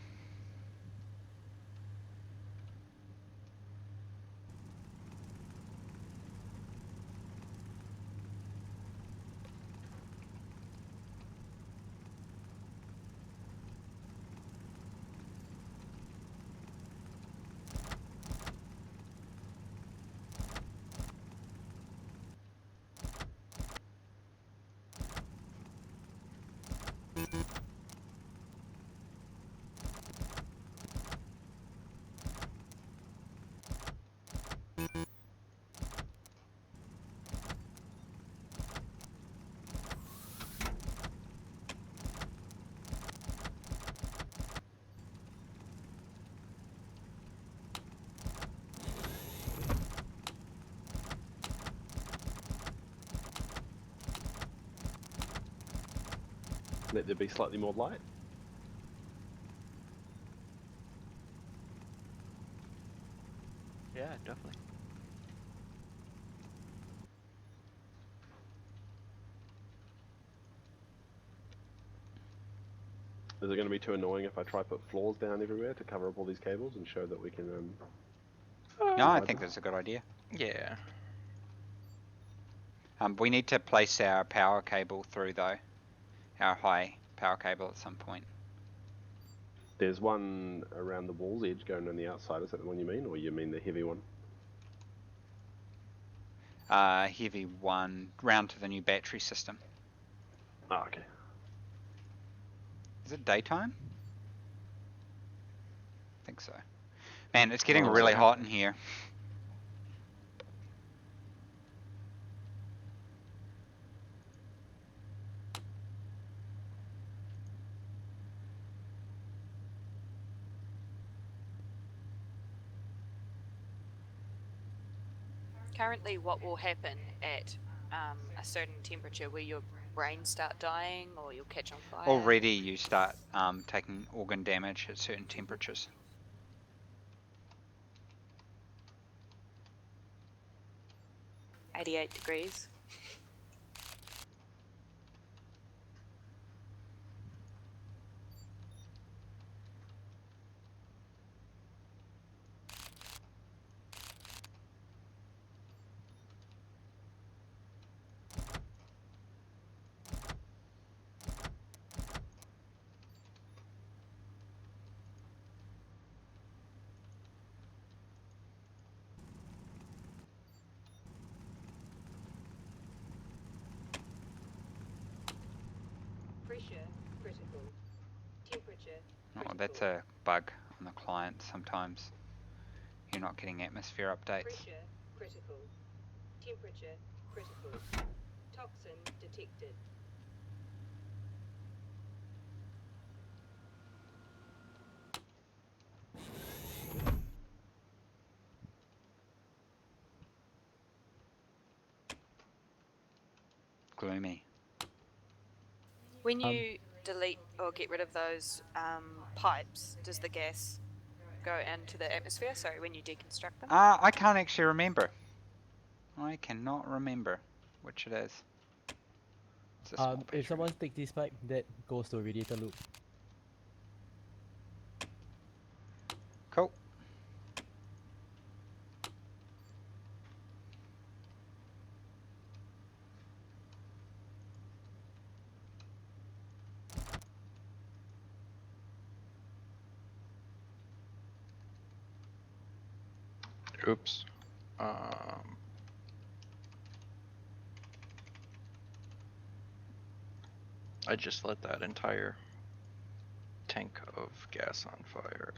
Let there be slightly more light. Yeah, definitely. Is it going to be too annoying if I try put floors down everywhere to cover up all these cables and show that we can... No, I think that's a good idea. Yeah. We need to place our power cable through though. Our high power cable at some point. There's one around the wall's edge going on the outside. Is that the one you mean? Or you mean the heavy one? Heavy one round to the new battery system. Oh, okay. Is it daytime? I think so. Man, it's getting Oh, really yeah. hot in here. Currently, what will happen at a certain temperature? Will your brain start dying, or you'll catch on fire? Already you start taking organ damage at certain temperatures. $88. Pressure critical. Temperature Oh, that's a bug on the client sometimes. You're not getting atmosphere updates. Pressure critical. Temperature critical. Toxin detected. Gloomy. When you delete or get rid of those pipes, does the gas go into the atmosphere? Sorry, when you deconstruct them? I can't actually remember. I cannot remember which it is. It's a small If battery. someone takes this pipe, that goes to a radiator loop. Cool. Oops. I just lit that entire tank of gas on fire.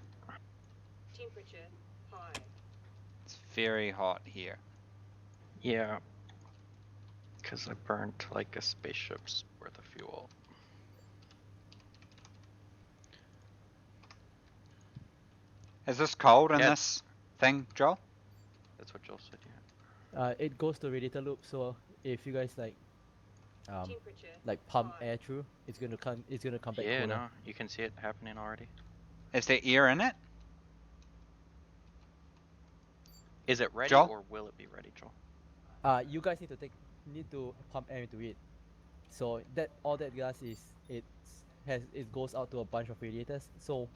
Temperature high. It's very hot here. Yeah. Because I burnt like a spaceship's worth of fuel. Is this cold in Yeah. this thing, Joel? That's what Joel said, yeah. It goes to radiator loop, so if you guys Temperature pump high. air through, it's gonna come back Yeah, cooler. no, you can see it happening already. Is there air in it? Is it ready Joel? or will it be ready, Joel? You guys need to pump air into it. So that all that gas is it goes out to a bunch of radiators. So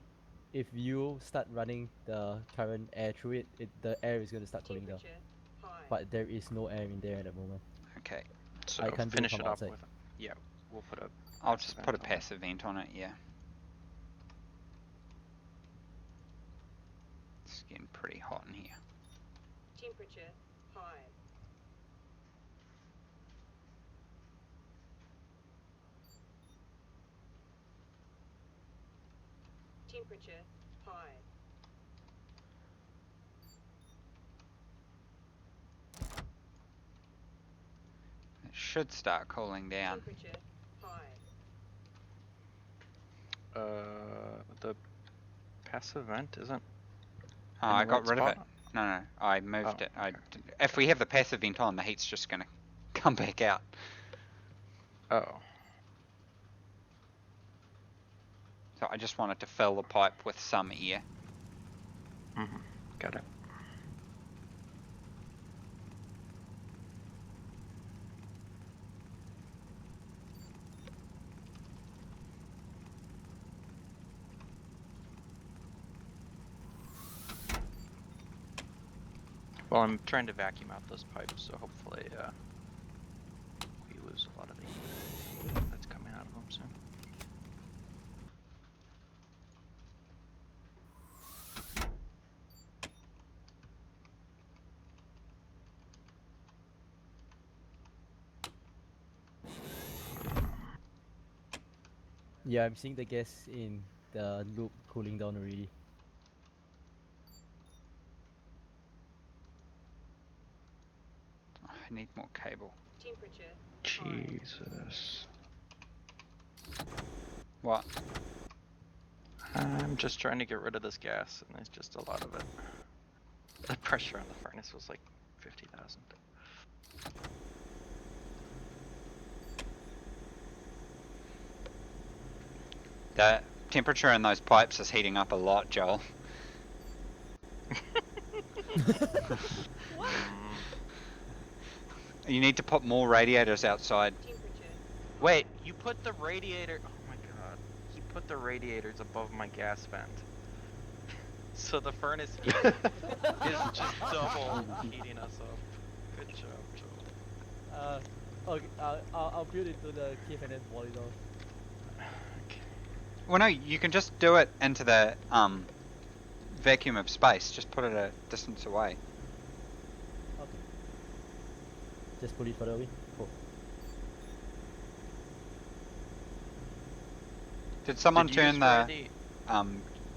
if you start running the current air through it, the air is gonna start cooling down. Temperature high. But there is no air in there at the moment. Okay. So I can't do it finish from it up outside. with. Yeah, we'll put a. I'll passive just put a vent on it. passive vent on it, yeah. It's getting pretty hot in here. Temperature high. Temperature high. It should start cooling down. Temperature high. The passive vent isn't. Oh, in the I got right rid of it. spot? No, I moved Oh, it. okay. If we have the passive vent on, the heat's just gonna come back out. Oh. So I just wanted to fill the pipe with some air. Mm-hmm. Got it. Well, I'm trying to vacuum out those pipes, so hopefully we lose a lot of the heat that's coming out of them soon. Yeah, I'm seeing the gas in the loop cooling down already. I need more cable. Temperature Jesus. What? I'm just trying to get rid of this gas, and there's just a lot of it. The pressure on the furnace was like 50,000. The temperature in those pipes is heating up a lot, Joel. You need to put more radiators outside. Wait, you put the radiator. Oh my god. You put the radiators above my gas vent. So the furnace heat is just double heating us up. Good job, Joel. Okay, I'll build it to the cave and then boil it off. Okay. Well, no, you can just do it into the vacuum of space. Just put it a distance away. Okay. Just pull it further away. Cool. Did someone Did you turn use ready-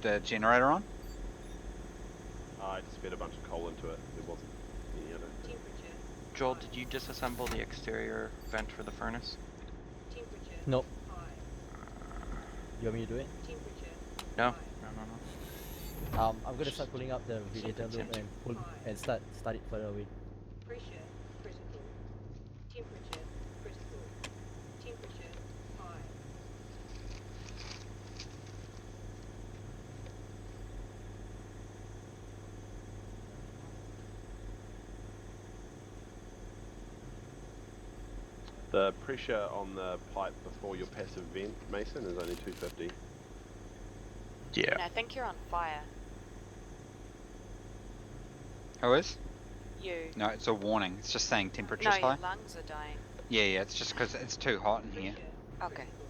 the generator on? I just fed a bunch of coal into it. There wasn't any other. temperature Joel, did you disassemble the exterior vent for the furnace? temperature Nope. high. You want me to do it? Temperature No, high. no. I'm gonna start pulling up the radiator loop Something's and pull and start it further away. Pressure critical. Temperature critical. Temperature high. The pressure on the pipe before your passive vent, Mason, is only 250. Yeah. And I think you're on fire. Who is? You. No, it's a warning. It's just saying No, temperature's your high. lungs are dying. Yeah, it's just because it's too hot in here. Pressure Okay. critical.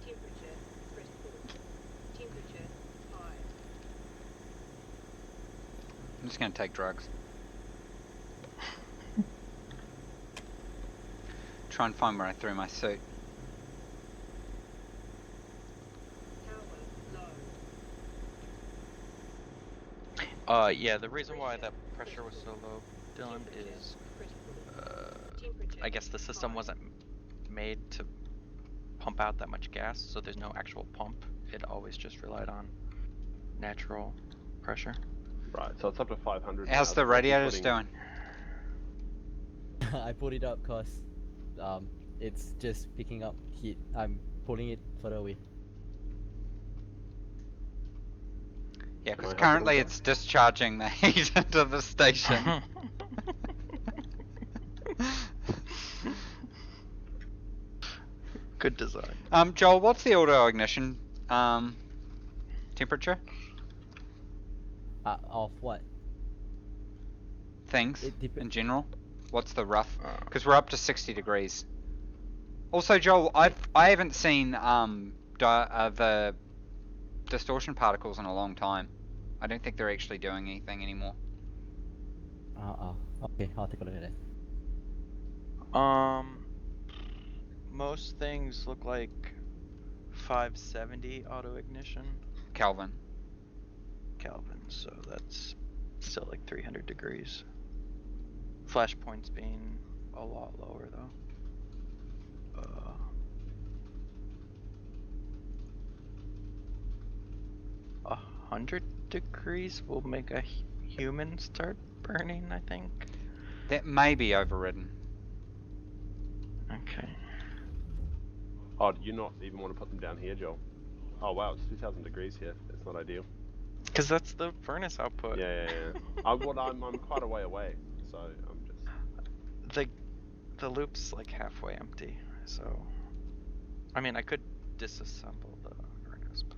Temperature critical. Temperature high. just gonna take drugs. Try and find where I threw my suit. Power low. Yeah, the reason why that pressure was so low, Dylan, is I guess the system wasn't made to pump out that much gas, so there's no actual pump. It always just relied on natural pressure. Right, so it's up to 500 now. How's so the if you're radiators putting- doing? I put it up cause it's just picking up heat. I'm pulling it further away. Yeah, Can because I help currently with that? it's discharging the heat into the station. Good design. Joel, what's the auto ignition temperature? Of what? Things It dep- in general. What's the rough? Because we're up to 60 degrees. Also, Joel, I haven't seen the distortion particles in a long time. I don't think they're actually doing anything anymore. Okay, I'll take a look at it. Most things look like 570 auto ignition Kelvin. Kelvin, so that's still like 300 degrees. Flashpoints being a lot lower though. 100 degrees will make a human start burning, I think. That may be overridden. Okay. Oh, do you not even want to put them down here, Joel? Oh wow, it's 2,000 degrees here. It's not ideal. Because that's the furnace output. Yeah. I'm quite a way away, so I'm just. The loop's like halfway empty, so I mean I could disassemble the furnace, but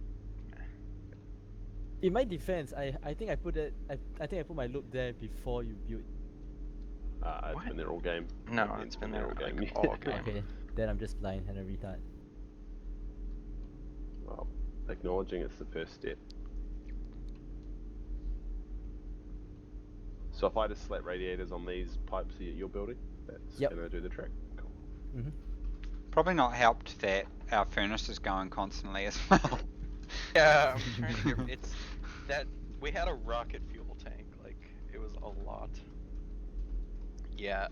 In my defense, I think I put it. I think I put my loop there before you built. It's What? been there all game. no, it's been there all like game. all game. Okay, then I'm just blind and a retard. Well, acknowledging it's the first step. So if I just select radiators on these pipes that you're building, that's Yep. gonna do the trick. Cool. Probably not helped that our furnace is going constantly as well. Yeah, I'm trying to get it's that we had a rocket fuel tank, like it was a lot. Yeah.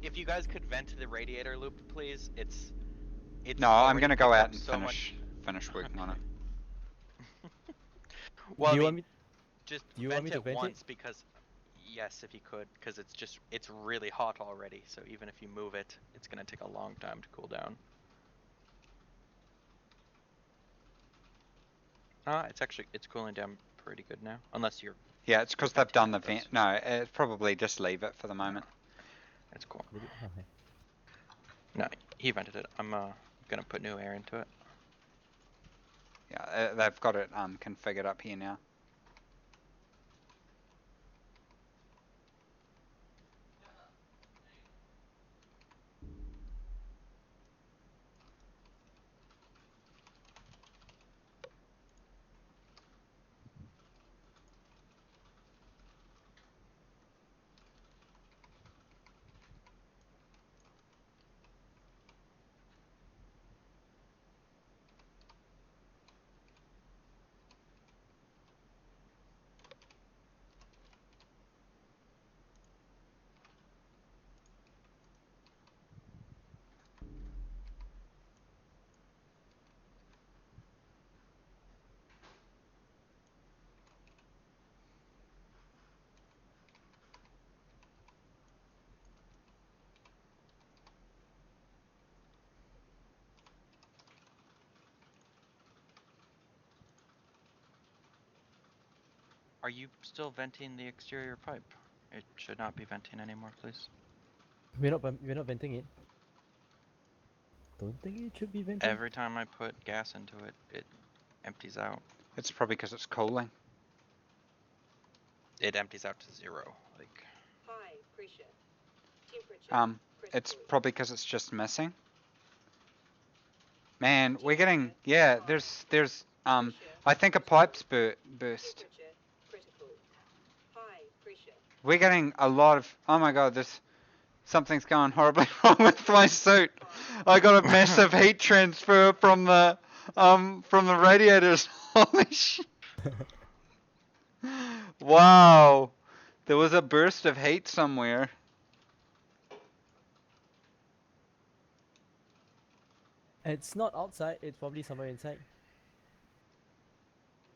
If you guys could vent the radiator loop, please, it's No, I'm already gonna go picked out up and so finish working on it. Well, Do you I want mean, me? just do you want vent me to it vent it? once because yes, if you could, because it's really hot already. So even if you move it, it's gonna take a long time to cool down. It's cooling down pretty good now, unless you're. Yeah, it's because You're they've done the venting it, vent. No, it's probably just leave it for the moment. It's cool. Okay. No, he vented it. I'm gonna put new air into it. Yeah, they've got it configured up here now. Are you still venting the exterior pipe? It should not be venting anymore, please. We're not venting it. Don't think it should be venting. Every time I put gas into it, it empties out. It's probably because it's cooling. It empties out to 0. Like, High pressure. Temperature. It's critical. probably because it's just missing. Man, we're getting, yeah, there's I think a pipe's burst. Temperature critical. High pressure. We're getting a lot of, oh my god, something's going horribly wrong with my suit. I got a massive heat transfer from the radiators. Holy shit. Wow. There was a burst of heat somewhere. It's not outside, it's probably somewhere inside.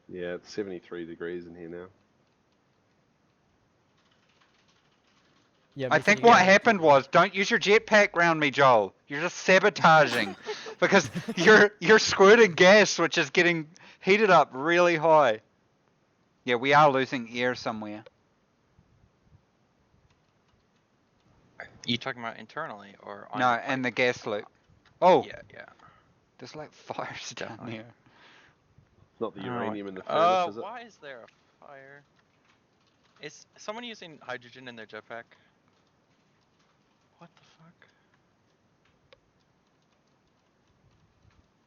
Yeah, it's 73 degrees in here now. Yeah, I Mason, think you what gotta happened keep- was, don't use your jetpack round me, Joel. You're just sabotaging. Because you're squirting gas, which is getting heated up really high. Yeah, we are losing air somewhere. You talking about internally or on No, your and the pipe? gas loop. Oh, Yeah, yeah. there's like fires down Definitely. there. It's not the Oh, uranium in the furnace, is it? why is there a fire? Is someone using hydrogen in their jetpack? What the fuck?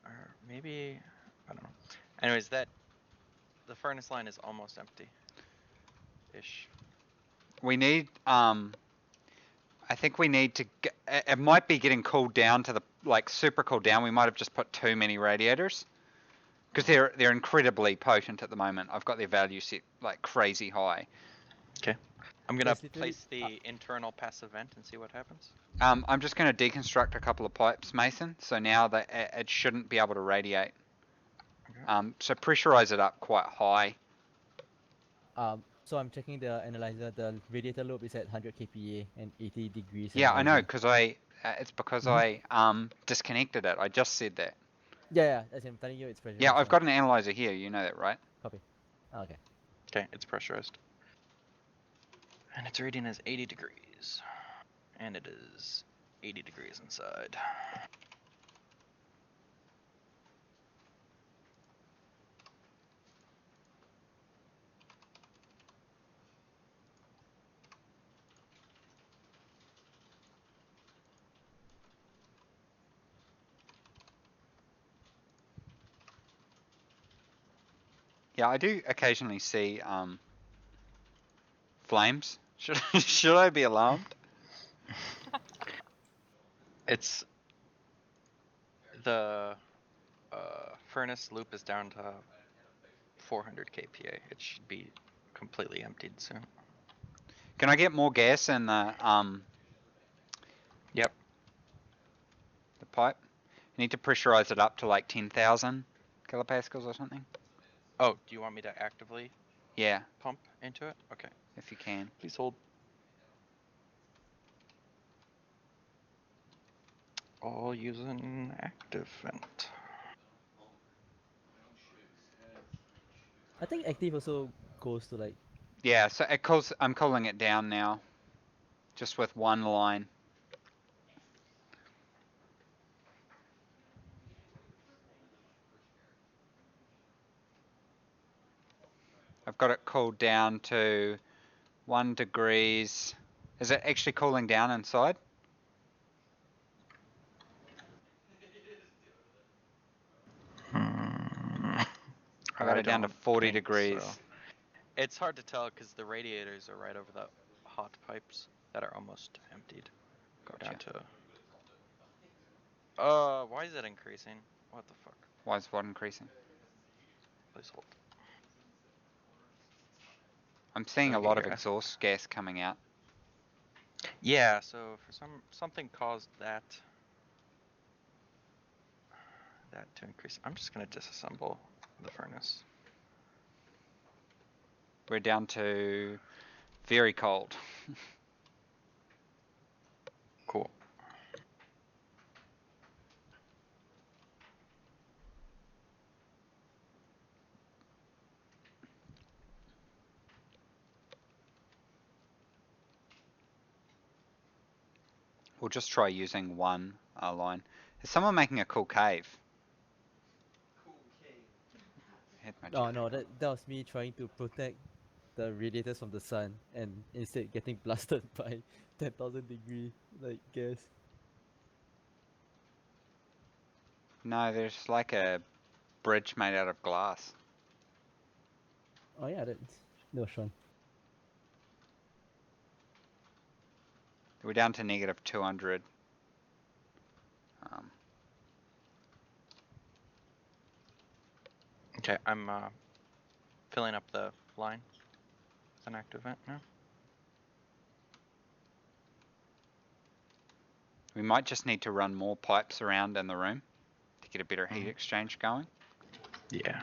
Or maybe, I don't know. Anyways, the furnace line is almost empty. Ish. We need, I think we need to, it might be getting cooled down to the, like, super cooled down. We might have just put too many radiators. Because they're incredibly potent at the moment. I've got their value set, like, crazy high. Okay. I'm gonna Yes, literally- place the internal passive vent and see what happens. I'm just going to deconstruct a couple of pipes, Mason. So now that it shouldn't be able to radiate. Okay. So pressurize it up quite high. So I'm checking the analyzer. The radiator loop is at 100 kPa and 80 degrees. Yeah, I know, rising. because it's because Mhm. I disconnected it. I just said that. Yeah, as I'm telling you, it's pressurized. Yeah, I've now. got an analyzer here. You know that, right? Copy. Okay. Okay, it's pressurized. And its reading is 80 degrees. And it is 80 degrees inside. Yeah, I do occasionally see flames. Should I be alarmed? It's the furnace loop is down to 400 kPa. It should be completely emptied soon. Can I get more gas in the Yep. the pipe? I need to pressurize it up to like 10,000 kilopascals or something. Oh, do you want me to actively Yeah, pump into it? Okay. if you can. Please hold. All using active vent. I think active also goes to like. Yeah, so I'm cooling it down now, just with one line. I've got it cooled down to 1 degrees. Is it actually cooling down inside? I got it down to 40 degrees. So. It's hard to tell because the radiators are right over the hot pipes that are almost emptied. Go down Gotcha. to. Why is it increasing? What the fuck? Why is what increasing? Please hold. I'm seeing a Okay, lot of yeah. exhaust gas coming out. Yeah, so for something caused that to increase. I'm just gonna disassemble the furnace. We're down to very cold. Cool. We'll just try using one line. Is someone making a cool cave? Hit my Oh jetpack. no, that was me trying to protect the radiators from the sun and instead getting blasted by 10,000 degree like gas. No, there's like a bridge made out of glass. Oh yeah, that's no Sean. We're down to negative 200. Okay, I'm filling up the line with an active vent now. We might just need to run more pipes around in the room to get a better heat exchange going. Yeah.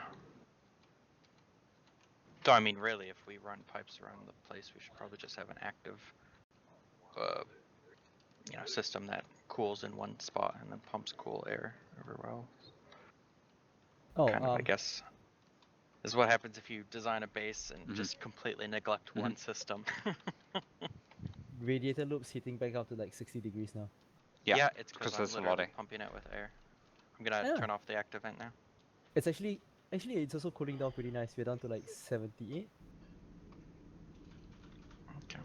So I mean, really, if we run pipes around the place, we should probably just have an active, system that cools in one spot and then pumps cool air everywhere else. Oh, Kind of, I guess. This is what happens if you design a base and just completely neglect one system. radiator loop's heating back up to like 60 degrees now. Yeah, it's because I'm there's a lot literally of... pumping it with air. I'm gonna turn off the active vent now. It's actually it's also cooling down pretty nice. We're down to like 78. Okay.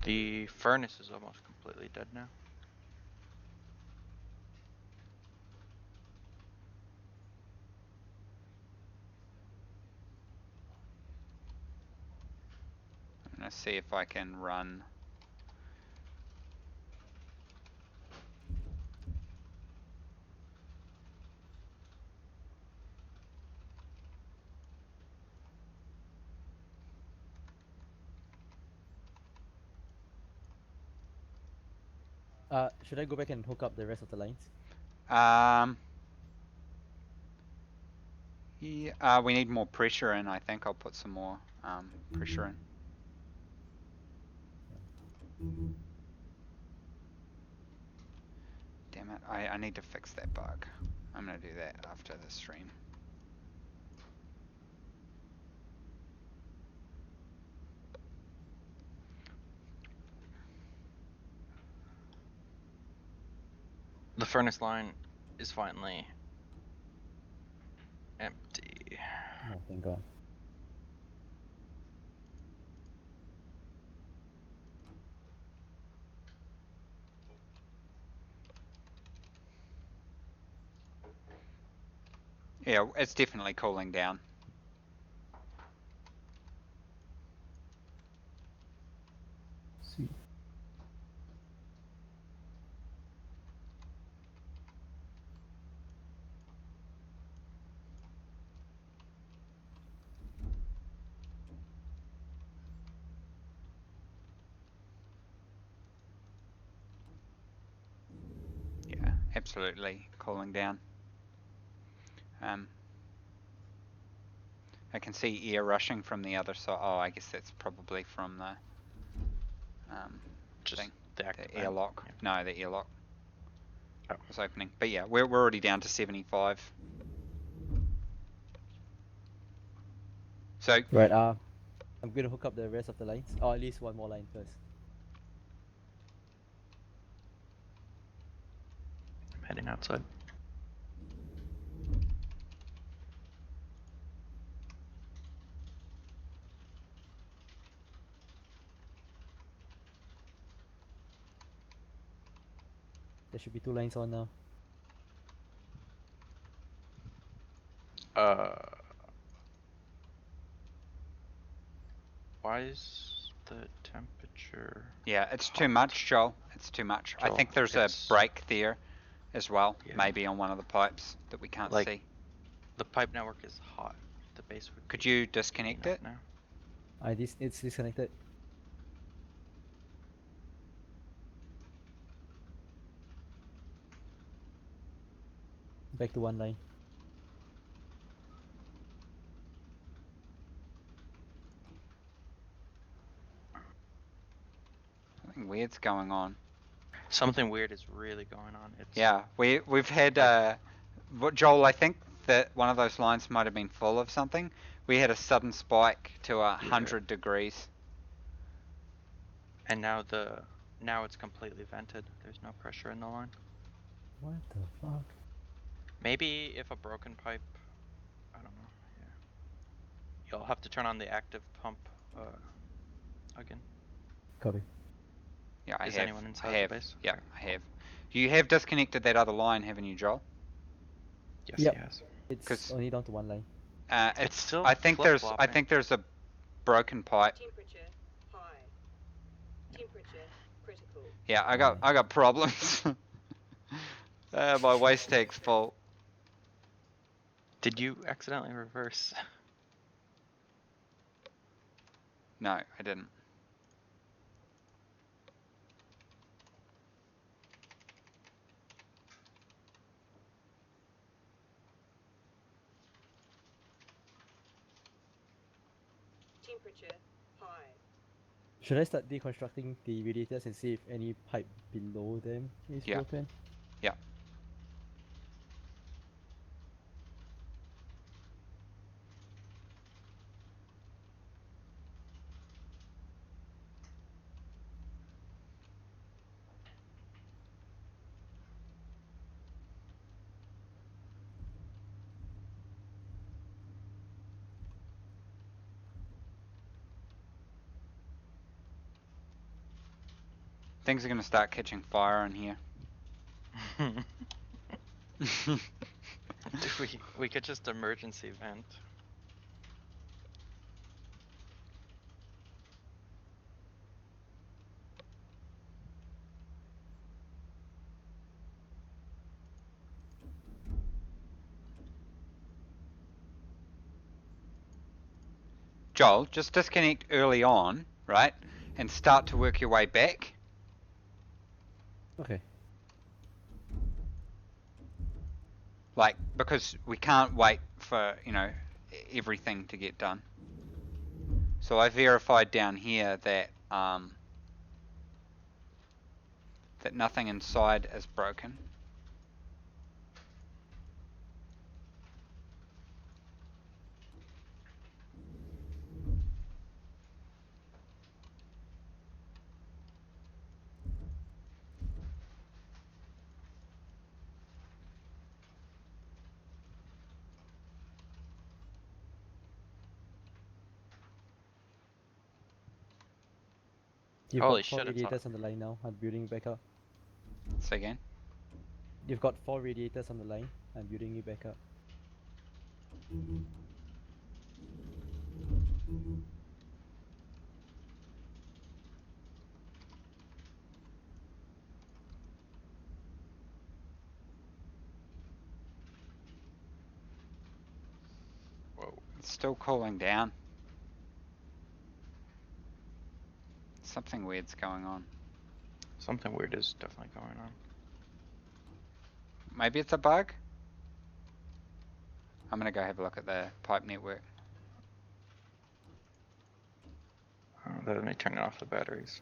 The furnace is almost completely dead now. I'm gonna see if I can run... Should I go back and hook up the rest of the lines? Yeah, we need more pressure in, I think. I'll put some more pressure in. Damn it, I need to fix that bug. I'm gonna do that after the stream. The furnace line is finally empty. Oh, thank God. Yeah, it's definitely cooling down. Sweet. Yeah, absolutely cooling down. I can see air rushing from the other side. Oh, I guess that's probably from the Just thing, the active the airlock. vent. No, the airlock Oh. was opening. But yeah, we're already down to 75. So Right. I'm gonna hook up the rest of the lines, or at least one more line first. I'm heading outside. There should be 2 lines on now. Why is the temperature? yeah, it's too much, Joel. It's too much. I Joel, think there's a it's- break there as well, Yeah. maybe on one of the pipes that we can't Like- see. The pipe network is hot. The base would. Could be you disconnect heating up it? now. It's disconnected. Back to 1 line. Something weird's going on. Something weird is really going on. It's Yeah, we've had Joel, I think that one of those lines might have been full of something. We had a sudden spike to 100 degrees. And now it's completely vented. There's no pressure in the line. What the fuck? Maybe if a broken pipe, I don't know. Yeah. You'll have to turn on the active pump again. Copy. Yeah, I Is have. anyone inside I the have. base? Yeah, Okay. I have. You have disconnected that other line, haven't you, Joel? Yes, Yep. he has. It's 'Cause- only down to one line. It's still I think there's flip-flopping. a broken pipe. Temperature high. Temperature critical. Yeah, I got problems. My waste tank's full. Did you accidentally reverse? No, I didn't. Temperature high. Should I start deconstructing the radiators and see if any pipe below them is Yeah. broken? Yeah. Things are gonna start catching fire in here. we could just emergency vent. Joel, just disconnect early on, right? And start to work your way back. Okay. Like, because we can't wait for, everything to get done. So I verified down here that that nothing inside is broken. You've Holy got 4 shit, it's radiators on the line now. I'm building back up. Say again. You've got 4 radiators on the line. I'm building you back up. Whoa. It's still cooling down. Something weird's going on. Something weird is definitely going on. Maybe it's a bug? I'm gonna go have a look at the pipe network. Let me turn off the batteries.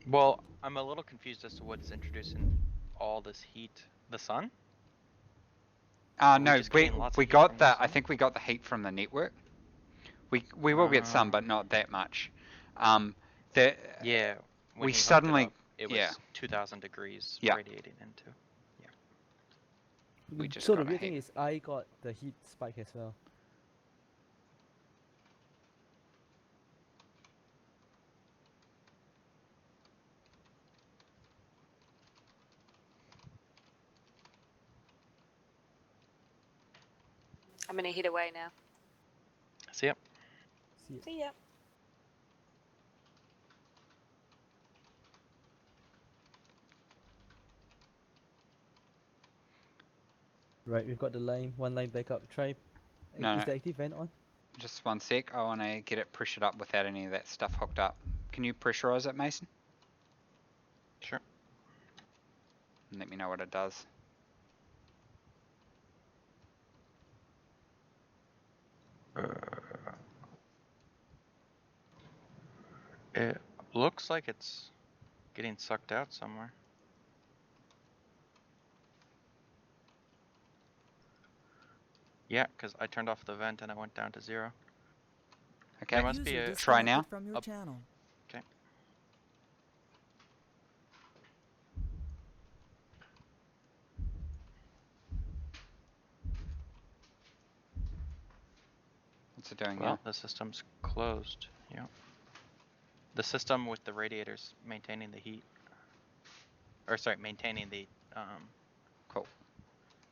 Well, I'm a little confused as to what's introducing all this heat. The sun? No, just getting lots of we heat got from the the. I sun? think we got the heat from the network. We will get some, but not that much. Yeah. When we he hooked suddenly it up, it was yeah. 2,000 degrees Yeah. radiating into. Yeah. We just So got the a weird thing heat. is I got the heat spike as well. I'm gonna head away now. See ya. See ya. See ya. Right, we've got the line, one line back up. Try. No, Is the active vent on? Just one sec. I want to get it pressured up without any of that stuff hooked up. Can you pressurize it, Mason? Sure. And let me know what it does. It looks like it's getting sucked out somewhere. Yeah, because I turned off the vent and it went down to 0. Okay. There must be a... Try now. From your channel. Okay. What's it doing Well, now? the system's closed. Yep. The system with the radiators maintaining the heat, or sorry, maintaining Cool.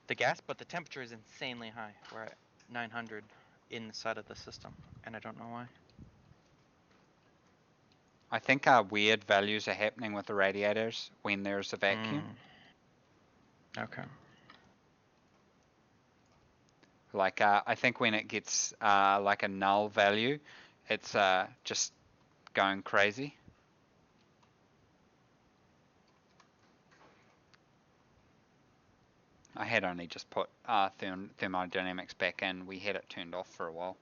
the gas, but the temperature is insanely high. We're at 900 inside of the system, and I don't know why. I think weird values are happening with the radiators when there's a vacuum. Okay. Like I think when it gets like a null value, it's just going crazy. I had only just put thermodynamics back in. We had it turned off for a while.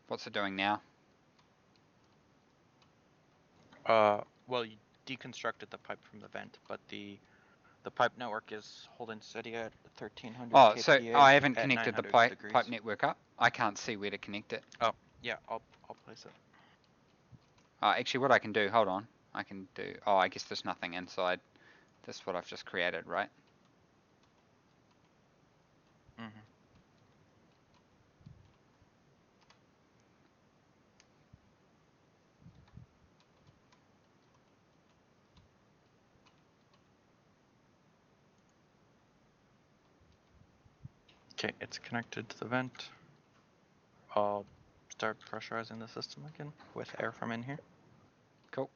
What's it doing now? Well, you deconstructed the pipe from the vent, but the pipe network is holding steady at 1300 Oh, kPa. so I haven't at connected the 900 degrees. pipe network up. I can't see where to connect it. Oh, yeah, I'll place it. Actually, what I can do, hold on. I can do, oh, I guess there's nothing inside. This is what I've just created, right? Mm-hmm. Okay, it's connected to the vent. I'll start pressurizing the system again with air from in here. Cool.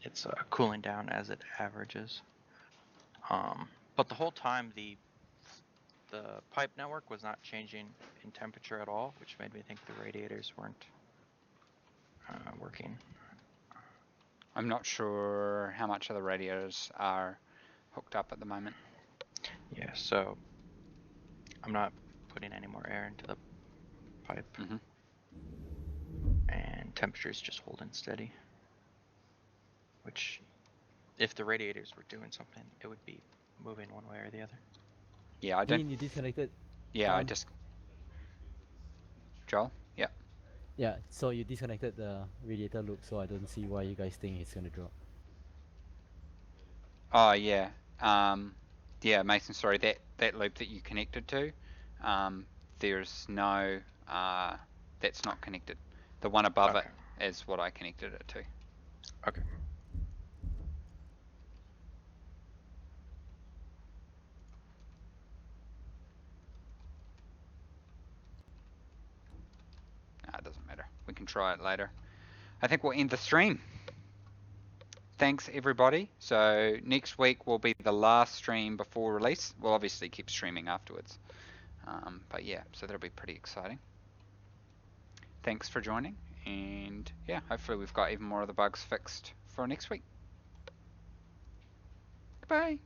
It's cooling down as it averages. But the whole time the pipe network was not changing in temperature at all, which made me think the radiators weren't working. I'm not sure how much of the radiators are hooked up at the moment. Yeah, so I'm not putting any more air into the pipe. Mm-hmm. And temperature is just holding steady. Which, if the radiators were doing something, it would be moving one way or the other. Yeah, I don't. Dean, you disconnected. Yeah, I just. Joel? Yeah. Yeah, so you disconnected the radiator loop, so I don't see why you guys think it's gonna drop. Oh, yeah. Yeah, Mason, sorry, that loop that you connected to, there's no, that's not connected. The one above it is what I connected it to. Okay. It doesn't matter. We can try it later. I think we'll end the stream. Thanks, everybody. So next week will be the last stream before release. We'll obviously keep streaming afterwards. But yeah, so that'll be pretty exciting. Thanks for joining. And yeah, hopefully we've got even more of the bugs fixed for next week. Goodbye.